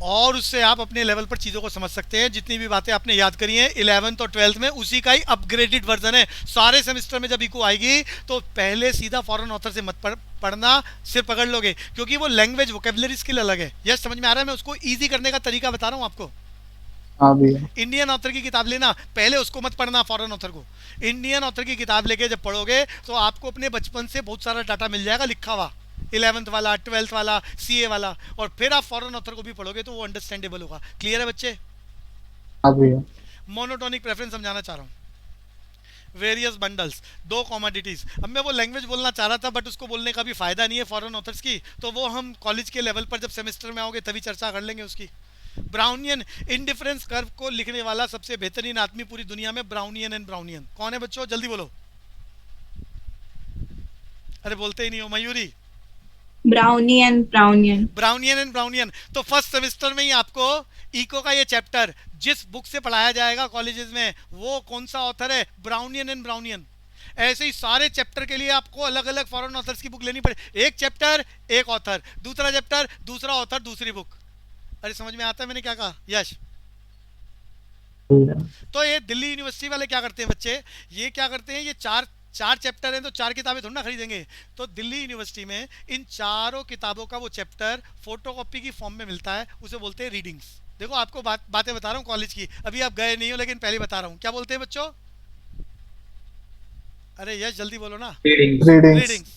और उससे आप अपने लेवल पर चीज़ों को समझ सकते हैं। जितनी भी बातें आपने याद करी हैं 11th और 12th में, उसी का ही अपग्रेडेड वर्जन है। सारे सेमेस्टर में जब इको आएगी तो पहले सीधा फॉरेन ऑथर से मत पढ़ना, सिर पकड़ लोगे, क्योंकि वो लैंग्वेज वोकेबलरी स्किल अलग है। यस समझ में आ रहा है? मैं उसको ईजी करने का तरीका बता रहा हूँ आपको। हाँ भैया। इंडियन ऑथर की किताब लेना, पहले उसको मत पढ़ना फॉरेन ऑथर को। इंडियन ऑथर की किताब लेके जब पढ़ोगे तो आपको अपने बचपन से बहुत सारा डाटा मिल जाएगा लिखा हुआ, 11th वाला, 12th वाला, सीए वाला, और फिर आप फॉरेन ऑथर को भी पढ़ोगे तो वो अंडरस्टैंडेबल होगा। क्लियर है बच्चे? हाँ भैया। मोनोटोनिक प्रेफरेंस समझाना चाह रहा हूँ। Various bundles, 2 commodities. अब मैं वो लैंग्वेज बोलना चाह रहा था बट उसको बोलने का भी फायदा नहीं है फॉरेन ऑथर्स की, तो वो हम कॉलेज के लेवल पर जब सेमेस्टर में आओगे तभी चर्चा कर लेंगे उसकी। ब्राउनियन इंडिफरेंस कर्व को लिखने वाला सबसे बेहतरीन आदमी पूरी दुनिया में ब्राउनियन एंड ब्राउनियन कौन है बच्चों? जल्दी बोलो। अरे बोलते ही नहीं हो। Mayuri? Brownian. Brownian and Brownian. तो फर्स्ट सेमेस्टर में ही आपको इको का ये चैप्टर जिस बुक से पढ़ाया जाएगा कॉलेजेस में, वो कौन सा ऑथर है? Brownian and Brownian. ऐसे ही सारे चैप्टर के लिए आपको अलग अलग फॉरेन ऑथर्स की बुक लेनी पड़े। एक चैप्टर एक ऑथर, दूसरा चैप्टर दूसरा ऑथर दूसरी बुक। अरे समझ में आता है मैंने क्या कहा यश? तो ये दिल्ली यूनिवर्सिटी वाले क्या करते हैं बच्चे, ये क्या करते हैं, ये चार 4 चैप्टर हैं तो 4 किताबें थोड़ी ना खरीदेंगे। तो दिल्ली यूनिवर्सिटी में इन चारों किताबों का वो चैप्टर फोटोकॉपी की फॉर्म में मिलता है, उसे बोलते हैं रीडिंग्स। देखो आपको बातें बता रहा हूँ कॉलेज की, अभी आप गए नहीं हो लेकिन पहले बता रहा हूँ। क्या बोलते हैं बच्चों? अरे यस जल्दी बोलो ना। Readings readings.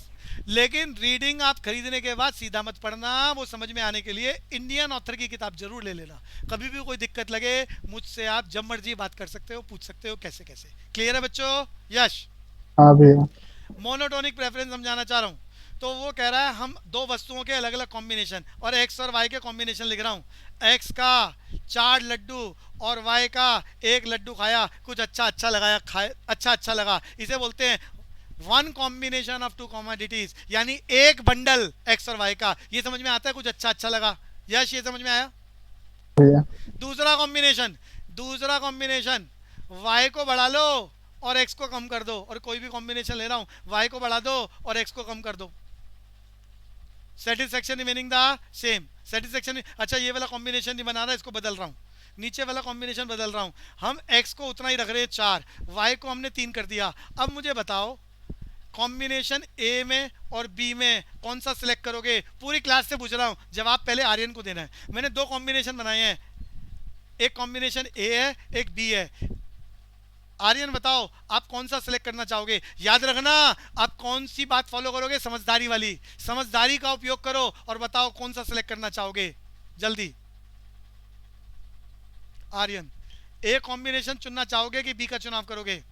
लेकिन रीडिंग आप खरीदने के बाद सीधा मत पढ़ना, वो समझ में आने के लिए इंडियन ऑथर की किताब जरूर ले लेना। कभी भी कोई दिक्कत लगे मुझसे आप जब मर्जी बात कर सकते हो, पूछ सकते हो कैसे कैसे। क्लियर है बच्चों? यश हाँ भैया मोनोटोनिक प्रेफरेंस समझाना चाह रहा हूँ। तो वो कह रहा है हम दो वस्तुओं के अलग अलग कॉम्बिनेशन और एक्स और वाई के कॉम्बिनेशन लिख रहा हूँ। एक्स का 4 लड्डू और वाई का 1 लड्डू खाया, कुछ अच्छा लगाया, खाए अच्छा लगा, इसे बोलते हैं one combination of two commodities, यानी एक बंडल एक्स और वाई का। ये समझ में आता है? कुछ अच्छा लगा। यश ये समझ में आया? भैया दूसरा कॉम्बिनेशन वाई को बढ़ा लो और एक्स को कम कर दो, और कोई भी कॉम्बिनेशन ले रहा हूं, वाई को बढ़ा दो और एक्स को कम कर दो। Satisfaction remaining the same. Satisfaction अच्छा ये वाला कॉम्बिनेशन नहीं बना रहा, इसको बदल रहा हूं, नीचे वाला कॉम्बिनेशन बदल रहा हूं। हम एक्स को उतना ही रख रहे हैं 4, वाई को हमने 3 कर दिया। अब मुझे बताओ कॉम्बिनेशन ए में और बी में कौन सा सिलेक्ट करोगे? पूरी क्लास से पूछ रहा हूं, जवाब पहले आर्यन को देना है। मैंने 2 कॉम्बिनेशन बनाए हैं, एक कॉम्बिनेशन ए है एक बी है। आर्यन बताओ आप कौन सा सिलेक्ट करना चाहोगे? याद रखना आप कौन सी बात फॉलो करोगे, समझदारी वाली। समझदारी का उपयोग करो और बताओ कौन सा सिलेक्ट करना चाहोगे जल्दी। आर्यन ए कॉम्बिनेशन चुनना चाहोगे कि बी का चुनाव करोगे?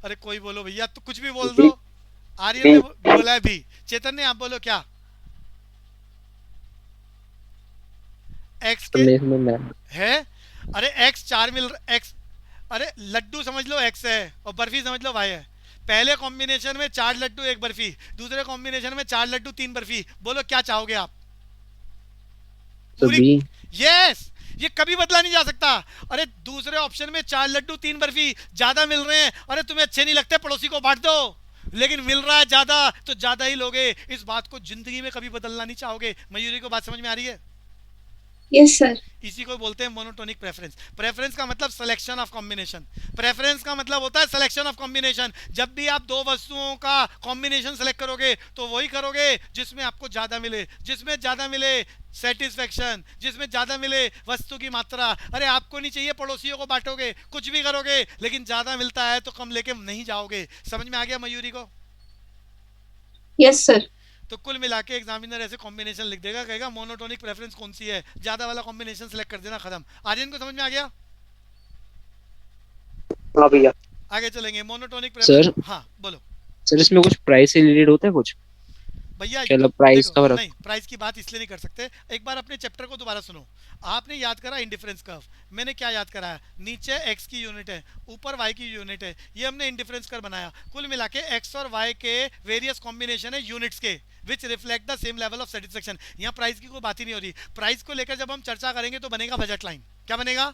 अरे कोई बोलो भैया, तो कुछ भी बोल दो। आर्यन ने बोला है भी। चैतन्य आप बोलो क्या? एक्स के है, अरे एक्स 4 एक्स, अरे लड्डू समझ लो एक्स है और बर्फी समझ लो वाई है। पहले कॉम्बिनेशन में 4 लड्डू 1 बर्फी, दूसरे कॉम्बिनेशन में 4 लड्डू 3 बर्फी। बोलो क्या चाहोगे आप? पूरी यस, ये कभी बदला नहीं जा सकता। अरे दूसरे ऑप्शन में 4 लड्डू 3 बर्फी ज्यादा मिल रहे हैं, अरे तुम्हें अच्छे नहीं लगते पड़ोसी को बांट दो, लेकिन मिल रहा है ज्यादा तो ज्यादा ही लोगे। इस बात को जिंदगी में कभी बदलना नहीं चाहोगे। मयूरी को बात समझ में आ रही है? Yes, sir. इसी को बोलते हैं मोनोटोनिक प्रेफरेंस। प्रेफरेंस का मतलब सिलेक्शन ऑफ कॉम्बिनेशन। प्रेफरेंस का मतलब होता है सिलेक्शन ऑफ कॉम्बिनेशन। जब भी आप 2 वस्तुओं का कॉम्बिनेशन सेलेक्ट करोगे तो वही करोगे जिसमें आपको ज्यादा मिले, जिसमें ज्यादा मिले सेटिस्फेक्शन, जिसमें ज्यादा मिले वस्तु की मात्रा। अरे आपको नहीं चाहिए पड़ोसियों को बांटोगे, कुछ भी करोगे, लेकिन ज्यादा मिलता है तो कम लेके नहीं जाओगे। समझ में आ गया मयूरी को? Yes, sir. तो कुल मिला के एग्जामिनर ऐसे कॉम्बिनेशन लिख देगा, कहेगा मोनोटोनिक प्रेफरेंस कौन सी है, ज्यादा वाला कॉम्बिनेशन सेलेक्ट कर देना, खत्म। आर्यन को समझ में आ गया? हाँ भैया। आगे चलेंगे। Monotonic preference. हाँ बोलो सर, इसमें कुछ प्राइस से रिलेटेड होता है कुछ? भैया। चलो प्राइस का नहीं, प्राइस की बात इसलिए नहीं कर सकते। एक बार अपने चैप्टर को दोबारा सुनो। आपने याद करा इंडिफरेंस कर्व, मैंने क्या याद कराया? नीचे x की यूनिट है, ऊपर y की यूनिट है, ये हमने इंडिफरेंस कर्व बनाया। कुल मिला के x और y के वेरियस कॉम्बिनेशन है यूनिट्स के, which reflect the same level of satisfaction. यहाँ प्राइस की कोई बात ही नहीं हो रही। प्राइस को लेकर जब हम चर्चा करेंगे तो बनेगा बजट लाइन। क्या बनेगा?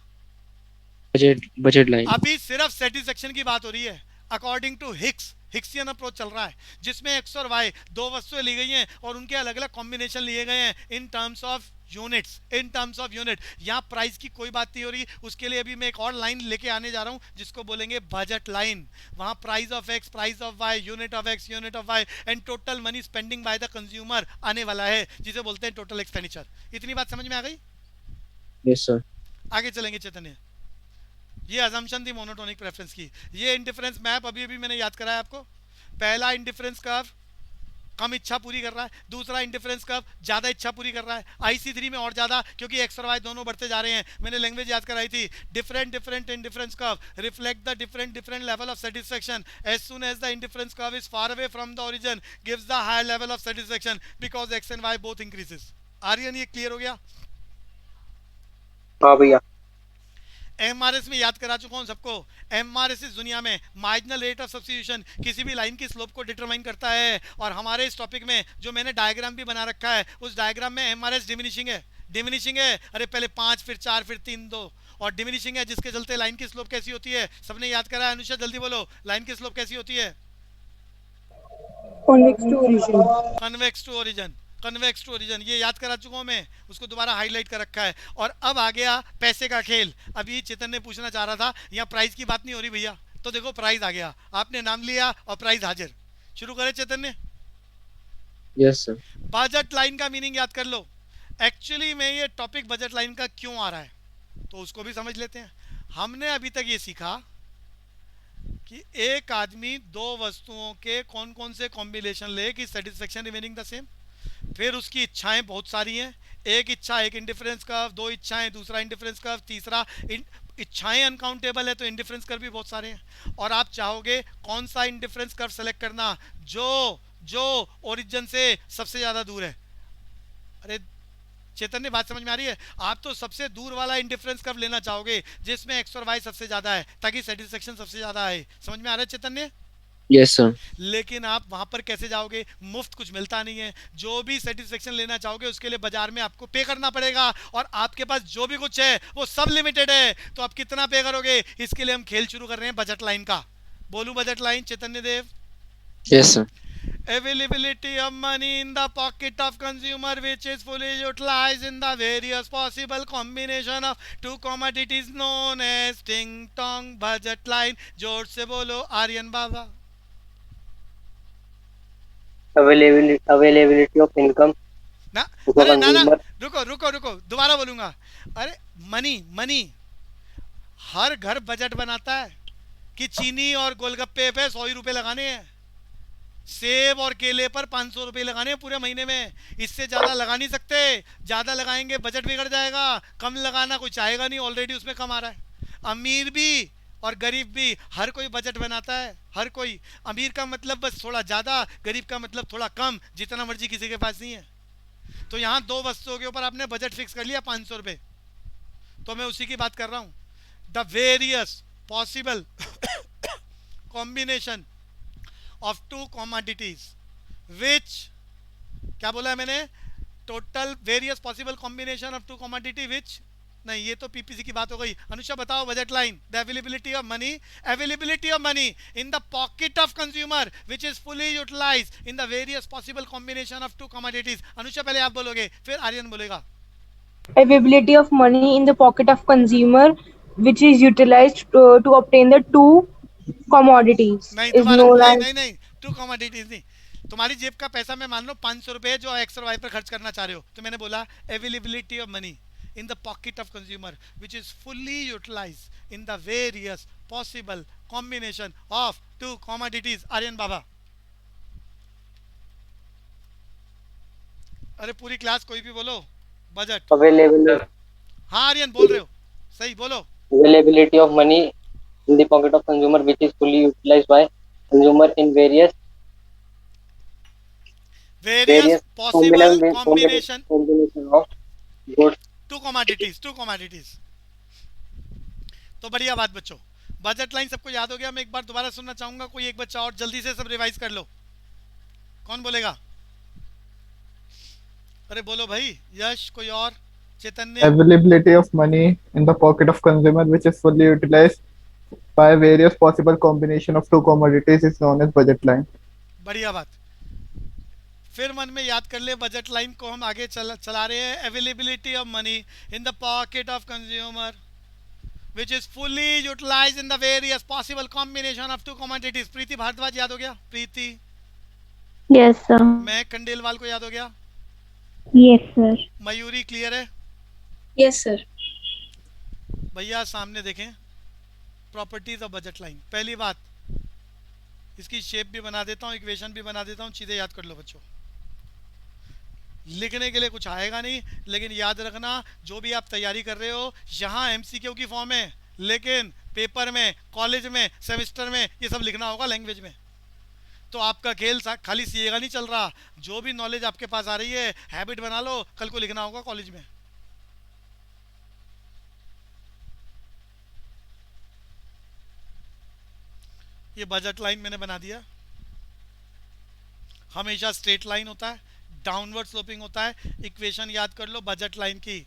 Budget line. अभी सिर्फ सेटिस्फेक्शन की बात हो रही है। अकॉर्डिंग टू हिक्सियन अप्रोच चल रहा है, जिसमें एक्स और वाई 2 वस्तुएं ली गई हैं और उनके अलग अलग कॉम्बिनेशन लिए गए हैं इन terms of units. In terms of unit यहाँ प्राइस की कोई बात नहीं हो रही। उसके लिए अभी मैं एक और लाइन लेके आने जा रहा हूँ जिसको बोलेंगे बजट लाइन। वहाँ price of x, price of y, unit of x, unit of y and total money spending by the consumer आने वाला है, जिसे बोलते हैं टोटल एक्सपेंडिचर। इतनी बात समझ में आ गई? Yes sir. आगे चलेंगे चैतन्य। ये अजम्पशन थी मोनोटोनिक प्रेफरेंस की। ये इंडिफरेंस मैप अभी मैंने याद कराया आपको। पहला इंडिफरेंस कर्व कम इच्छा पूरी कर रहा है, दूसरा इंडिफरेंस कर्व ज्यादा इच्छा पूरी कर रहा है। IC3 में और ज्यादा, क्योंकि एक्स और वाई दोनों बढ़ते जा रहे हैं। मैंने लैंग्वेज याद कराई थी। Different indifference curve reflect the different level of satisfaction as soon as the indifference curve is far away from the origin gives the higher level of satisfaction because x and y both increases. Aryan ये clear हो गया? हाँ भैया। MRS में याद करा चुका हूं सबको। MRS इस दुनिया में मार्जिनल रेट ऑफ सब्स्टिट्यूशन किसी भी लाइन की स्लोप को डिटरमाइन करता है। और हमारे इस टॉपिक में जो मैंने डायग्राम भी बना रखा है, उस डायग्राम में MRS डिमिनिशिंग है। अरे पहले 5 फिर 4 फिर 3 2 और डिमिनिशिंग है, जिसके चलते लाइन की स्लोप कैसी होती है सबने याद करा है। अनुषा जल्दी बोलो, लाइन की स्लोप कैसी होती है? Convex to origin. Convex to origin. Convex to origin, ये याद करा चुका हूँ मैं, उसको दोबारा हाईलाइट कर रखा है। और अब आ गया पैसे का खेल। अभी चेतन ने पूछना चाह रहा था, यहाँ प्राइस की बात नहीं हो रही भैया, तो देखो प्राइस आ गया, आपने नाम लिया और प्राइस हाजिर। शुरू करे चेतन ने। Yes sir. बजट लाइन का मीनिंग याद कर लो। एक्चुअली में ये टॉपिक बजट लाइन का क्यों आ रहा है, तो उसको भी समझ लेते हैं। हमने अभी तक ये सीखा कि एक आदमी दो वस्तुओं के कौन कौन से कॉम्बिनेशन ले कि सेटिस्फेक्शन रिमेनिंग द सेम। फिर उसकी इच्छाएं बहुत सारी हैं, एक इच्छा एक इंडिफरेंस कर्व, दो इच्छाएं दूसरा इंडिफरेंस कर्व, तीसरा इच्छाएं अनकाउंटेबल है तो इंडिफरेंस कर्व भी बहुत सारे हैं। और आप चाहोगे कौन सा इंडिफरेंस कर्व सेलेक्ट करना जो जो ओरिजिन से सबसे ज़्यादा दूर है। अरे चेतन ने बात समझ में आ रही है? आप तो सबसे दूर वाला इंडिफरेंस कर्व लेना चाहोगे जिसमें एक्स और वाई सबसे ज़्यादा है, ताकि सेटिस्फेक्शन सबसे ज़्यादा आए। समझ में आ रहा है चेतन ने? Yes sir. लेकिन आप वहां पर कैसे जाओगे? मुफ्त कुछ मिलता नहीं है। जो भी सेटिस्फेक्शन लेना चाहोगे उसके लिए बाजार में आपको पे करना पड़ेगा, और आपके पास जो भी कुछ है वो सब लिमिटेड है। तो आप कितना पे करोगे? इसके लिए हम खेल शुरू कर रहे हैं बजट लाइन का। बोलूं budget line Chaitanya Dev? Yes sir. Availability of money in the pocket of consumer which is fully utilized in the various possible combination of two commodities known as ting tong budget line। जोर से बोलो आर्यन बाबा। Availability of income ना to the अरे ना ना, consumer। रुको रुको रुको, दोबारा बोलूंगा। अरे मनी मनी, हर घर बजट बनाता है कि चीनी और गोलगप्पे पे 100 रुपए लगाने हैं, सेब और केले पर 500 रुपए लगाने हैं पूरे महीने में। इससे ज़्यादा लगा नहीं सकते, ज़्यादा लगाएंगे बजट बिगड़ जाएगा। कम लगाना कोई चाहेगा नहीं, ऑलरेडी उसमें कम आ रहा है। अमीर भी और गरीब भी, हर कोई बजट बनाता है, हर कोई। अमीर का मतलब बस थोड़ा ज़्यादा, गरीब का मतलब थोड़ा कम, जितना मर्जी किसी के पास नहीं है। तो यहाँ दो वस्तुओं के ऊपर आपने बजट फिक्स कर लिया 500 रुपये, तो मैं उसी की बात कर रहा हूँ। The various possible combination of two commodities which, क्या बोला है मैंने? Total various possible combination of two commodity which, नहीं ये तो पीपीसी की बात हो गई। अनुषा बताओ budget line. The availability of money in the pocket of consumer which is fully utilized in the various possible combination of two commodities। Anusha पहले आप बोलोगे, फिर आर्यन बोलेगा। Availability of money in the pocket of consumer which is utilized to obtain the two commodities नहीं is तुम्हारा known नहीं as नहीं नहीं, टू कमोडिटीज नहीं। तुम्हारी जेब का पैसा मैं मान लो 500 रुपए है जो एक्स और वाई पर खर्च करना चाह रहे हो, तो मैंने बोला availability of money in the pocket of consumer which is fully utilise in the various possible combination of two commodities. Aryan बाबा। अरे पूरी क्लास कोई भी बोलो बजट। हाँ आर्यन बोल रहे हो, सही बोलो। Availability of money in the pocket of consumer which is fully utilized by consumer in various possible combination of goods। To commodities. तो बढ़िया बात बच्चों, बजट लाइन सबको याद हो गया। मैं एक बार दोबारा सुनना चाहूंगा, कोई एक बच्चा और जल्दी से सब रिवाइज कर लो। कौन बोलेगा? अरे बोलो भाई, यश, कोई और? चैतन्य? Availability of money in the pocket of consumer which is fully utilized by various possible combination of two commodities is known as budget line। बढ़िया बात। फिर मन में याद कर ले, बजट लाइन को हम आगे चला रहे हैं। Availability of money in the pocket of consumer which is fully utilised in the various possible combination of two commodities. Preeti Bhardwaj याद हो गया? प्रीति? Yes sir. मैं खंडेलवाल को याद हो गया? Yes sir. मयूरी क्लियर है? Yes, sir. भैया सामने देखें, प्रॉपर्टीज ऑफ बजट लाइन। पहली बात, इसकी शेप भी बना देता हूँ, इक्वेशन भी बना देता हूँ, चीज़ें याद कर लो बच्चों। लिखने के लिए कुछ आएगा नहीं, लेकिन याद रखना जो भी आप तैयारी कर रहे हो, यहाँ एमसीक्यू की फॉर्म है, लेकिन पेपर में, कॉलेज में, सेमेस्टर में ये सब लिखना होगा लैंग्वेज में। तो आपका खेल खाली सीएगा का नहीं चल रहा, जो भी नॉलेज आपके पास आ रही है हैबिट बना लो, कल को लिखना होगा कॉलेज में। ये बजट लाइन मैंने बना दिया। हमेशा स्ट्रेट लाइन होता है, डाउनवर्ड स्लोपिंग होता है। इक्वेशन याद कर लो बजट लाइन की,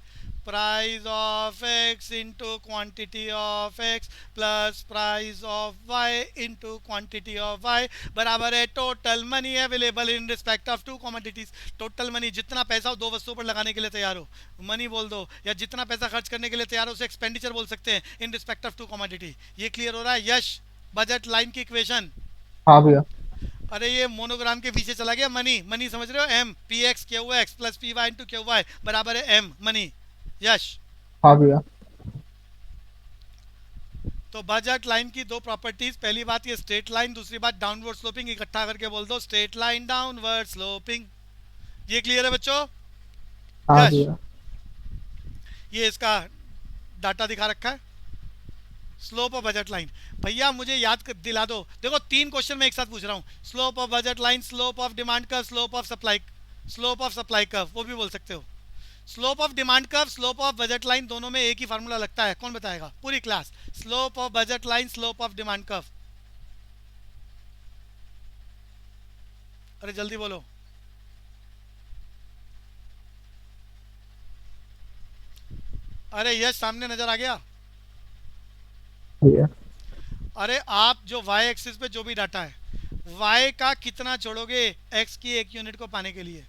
price of x into quantity of x plus price of y into quantity of y बराबर है total money available in respect of two commodities. Total money, जितना पैसा हो दो वस्तुओं पर लगाने के लिए तैयार हो, मनी बोल दो, या जितना पैसा खर्च करने के लिए तैयार हो उसे एक्सपेंडिचर बोल सकते हैं in respect of two commodity. ये क्लियर हो रहा है यश? बजट लाइन की इक्वेशन। हाँ भैया। अरे ये मोनोग्राम के पीछे चला गया मनी। मनी समझ रहे हो? M p x q x plus p y into q y बराबर है एम मनी। यश? हाँ भैया। तो बजट लाइन की दो प्रॉपर्टीज, पहली बात ये स्ट्रेट लाइन, दूसरी बात डाउनवर्ड स्लोपिंग। इकट्ठा करके बोल दो स्ट्रेट लाइन डाउनवर्ड स्लोपिंग। ये क्लियर है बच्चों? हाँ यश? भैया। ये इसका डाटा दिखा रखा है, स्लोप ऑफ बजट लाइन। भैया मुझे दिला दो, देखो 3 क्वेश्चन मैं एक साथ पूछ रहा हूँ। Slope of budget line, slope of demand curve, slope of supply curve, वो भी बोल सकते हो। Slope of demand curve, slope of budget line, दोनों में एक ही फार्मूला लगता है। कौन बताएगा? पूरी class. Slope of budget line, slope of demand curve. अरे जल्दी बोलो। अरे यश सामने नजर आ गया? भैया। अरे आप जो y एक्सिस पे जो भी डाटा है, y का कितना जोड़ोगे x की एक यूनिट को पाने के लिए।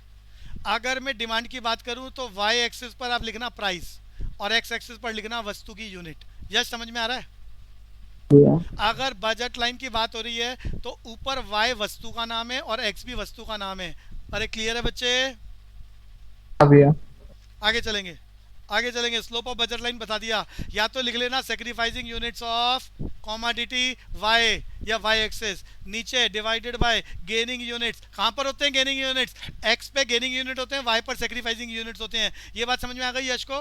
अगर मैं डिमांड की बात करूं तो y एक्सिस पर आप लिखना प्राइस और x एक्सिस पर लिखना वस्तु की यूनिट। यस समझ में आ रहा है? भैया। अगर बजट लाइन की बात हो रही है तो ऊपर y वस्तु का नाम है और x भी वस्तु का नाम है। अरे क्लियर है बच्चे? हाँ भैया। आगे चलेंगे, आगे चलेंगे। स्लोप ऑफ बजट लाइन बता दिया। या तो लिख लेना sacrificing units of commodity y या y एक्सेस, नीचे डिवाइडेड बाय गेनिंग यूनिट्स। कहां पर होते हैं गेनिंग यूनिट्स? x पे गेनिंग यूनिट होते हैं, y पर सेक्रीफाइसिंग यूनिट्स होते हैं। ये बात समझ में आ गई यश को?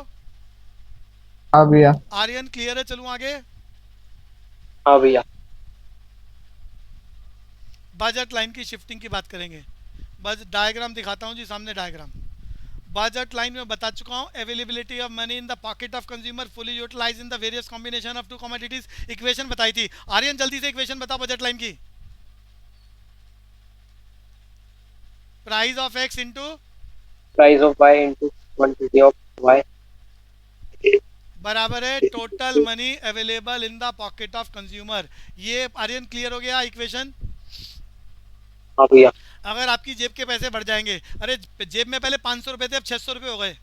हाँ भैया। आर्यन क्लियर है? चलूं आगे। हाँ भैया। बजट लाइन की शिफ्टिंग की बात करेंगे। बस डायग्राम दिखाता हूं जी, सामने डायग्राम। बजट लाइन में बता चुका हूं, availability of money in the pocket of consumer fully utilise in the various combination of two commodities. Equation बताई थी। आर्यन जल्दी से इक्वेशन बता बजट लाइन की। Price of x into price of y into quantity of y बराबर है total money available in the pocket of consumer. ये Aryan clear हो गया इक्वेशन? हाँ भैया। अगर आपकी जेब के पैसे बढ़ जाएंगे, अरे जेब में पहले 500 रुपए थे अब 600 रुपए हो गए,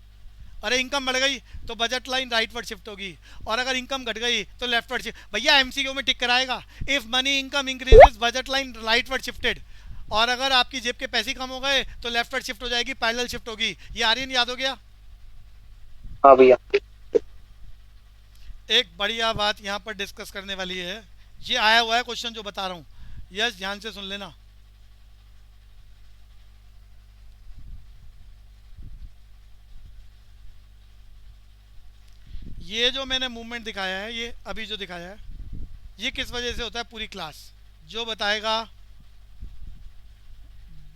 अरे इनकम बढ़ गई तो बजट लाइन राइटवर्ड शिफ्ट होगी, और अगर इनकम घट गई तो लेफ्टवर्ड शिफ्ट। भैया एमसीक्यू में टिक कराएगा, if money income increases budget line rightward shifted, और अगर आपकी जेब के पैसे कम हो गए तो लेफ्टवर्ड शिफ्ट हो जाएगी, पैरेलल शिफ्ट होगी। ये आर्यन याद हो गया? हाँ भैया। एक बढ़िया बात यहाँ पर डिस्कस करने वाली है, ये आया हुआ है क्वेश्चन जो बता रहा हूँ, यस ध्यान से सुन लेना। ये जो मैंने मूवमेंट दिखाया है, ये अभी जो दिखाया है, ये किस वजह से होता है पूरी क्लास जो बताएगा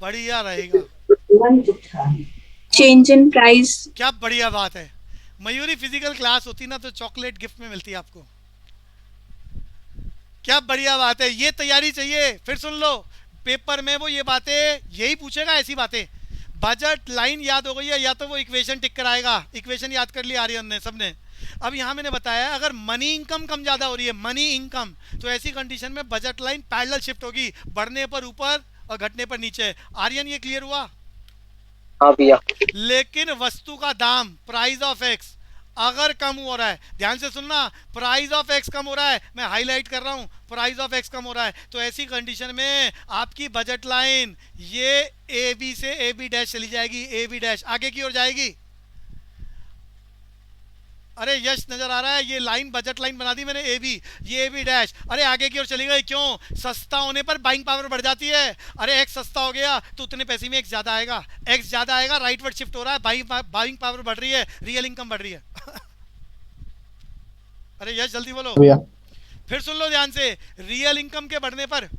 बढ़िया रहेगा। Change in price. क्या बढ़िया बात है। मयूरी फिजिकल क्लास होती ना तो चॉकलेट गिफ्ट में मिलती है आपको। क्या बढ़िया बात है, ये तैयारी चाहिए। फिर सुन लो, पेपर में वो ये बातें यही पूछेगा, ऐसी बातें। बजट लाइन याद हो गई है, या तो वो इक्वेशन टिक कराएगा। इक्वेशन याद कर लिया आर्यन ने, सबने? अब यहाँ मैंने बताया अगर मनी इनकम कम ज्यादा हो रही है, मनी इनकम, तो ऐसी कंडीशन में बजट लाइन पैरेलल शिफ्ट होगी, बढ़ने पर ऊपर और घटने पर नीचे। आर्यन ये क्लियर हुआ? हाँ भैया। लेकिन वस्तु का दाम प्राइस ऑफ एक्स अगर कम हो रहा है, ध्यान से सुनना, प्राइस ऑफ एक्स कम हो रहा है, मैं हाईलाइट कर रहा हूं, प्राइस ऑफ एक्स कम हो रहा है, तो ऐसी कंडीशन में आपकी बजट लाइन ये ए बी से ए बी डैश चली जाएगी, ए बी डैश आगे की ओर जाएगी। अरे यश नजर आ रहा है? ये लाइन बजट लाइन बना दी मैंने, ए बी, ये ए बी डैश, अरे आगे की ओर चली गई। क्यों? सस्ता होने पर बाइंग पावर बढ़ जाती है। अरे एक्स सस्ता हो गया तो उतने पैसे में एक्स ज्यादा आएगा, एक्स ज्यादा आएगा, राइटवर्ड शिफ्ट हो रहा है, बाइंग पावर बढ़ रही है, रियल इनकम बढ़ रही है। अरे यश जल्दी बोलो। भैया। फिर सुन लो ध्यान से, रियल इनकम के बढ़ने पर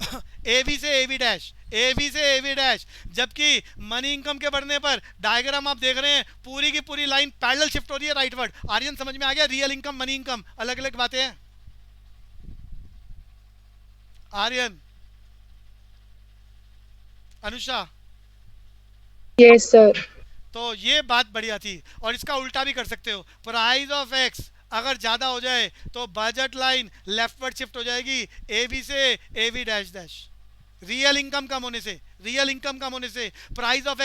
ए बी से A B dash, a B से ए बी डैश, जबकि मनी इनकम के बढ़ने पर डायग्राम आप देख रहे हैं पूरी की पूरी लाइन पैरेलल शिफ्ट हो रही है राइटवर्ड। आर्यन समझ में आ गया? रियल इनकम मनी इनकम अलग अलग बातें हैं। Aryan, Anusha, Yes, sir. तो ये बात बढ़िया थी। और इसका उल्टा भी कर सकते हो, प्राइस ऑफ एक्स अगर ज़्यादा हो जाए तो बजट लाइन लेफ्टवर्ड शिफ्ट हो जाएगी ए बी से A B dash dash. Real income कम होने से, रियल इनकम कम होने से, प्राइस ऑफ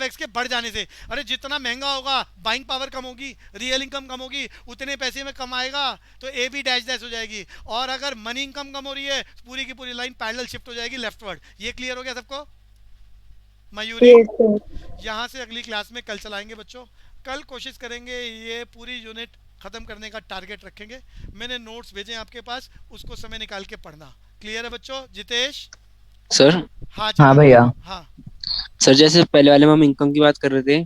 एक्स के बढ़ जाने से। अरे जितना महंगा होगा बाइंग पावर कम होगी, रियल इनकम कम होगी, उतने पैसे में कम आएगा, तो ए बी डैश डैश हो जाएगी। और अगर मनी इनकम कम हो रही है, पूरी की पूरी लाइन पैरेलल शिफ्ट हो जाएगी लेफ्टवर्ड। ये क्लियर हो गया सबको? Mayuri, Yes, sir. यहाँ से अगली क्लास में कल चलाएंगे बच्चों। कल कोशिश करेंगे ये पूरी यूनिट ख़त्म करने का टारगेट रखेंगे। मैंने नोट्स भेजे हैं आपके पास, उसको समय निकाल के पढ़ना। क्लियर है बच्चों? जितेश? सर हाँ हाँ भैया। हाँ सर जैसे पहले वाले में हम इनकम की बात कर रहे थे,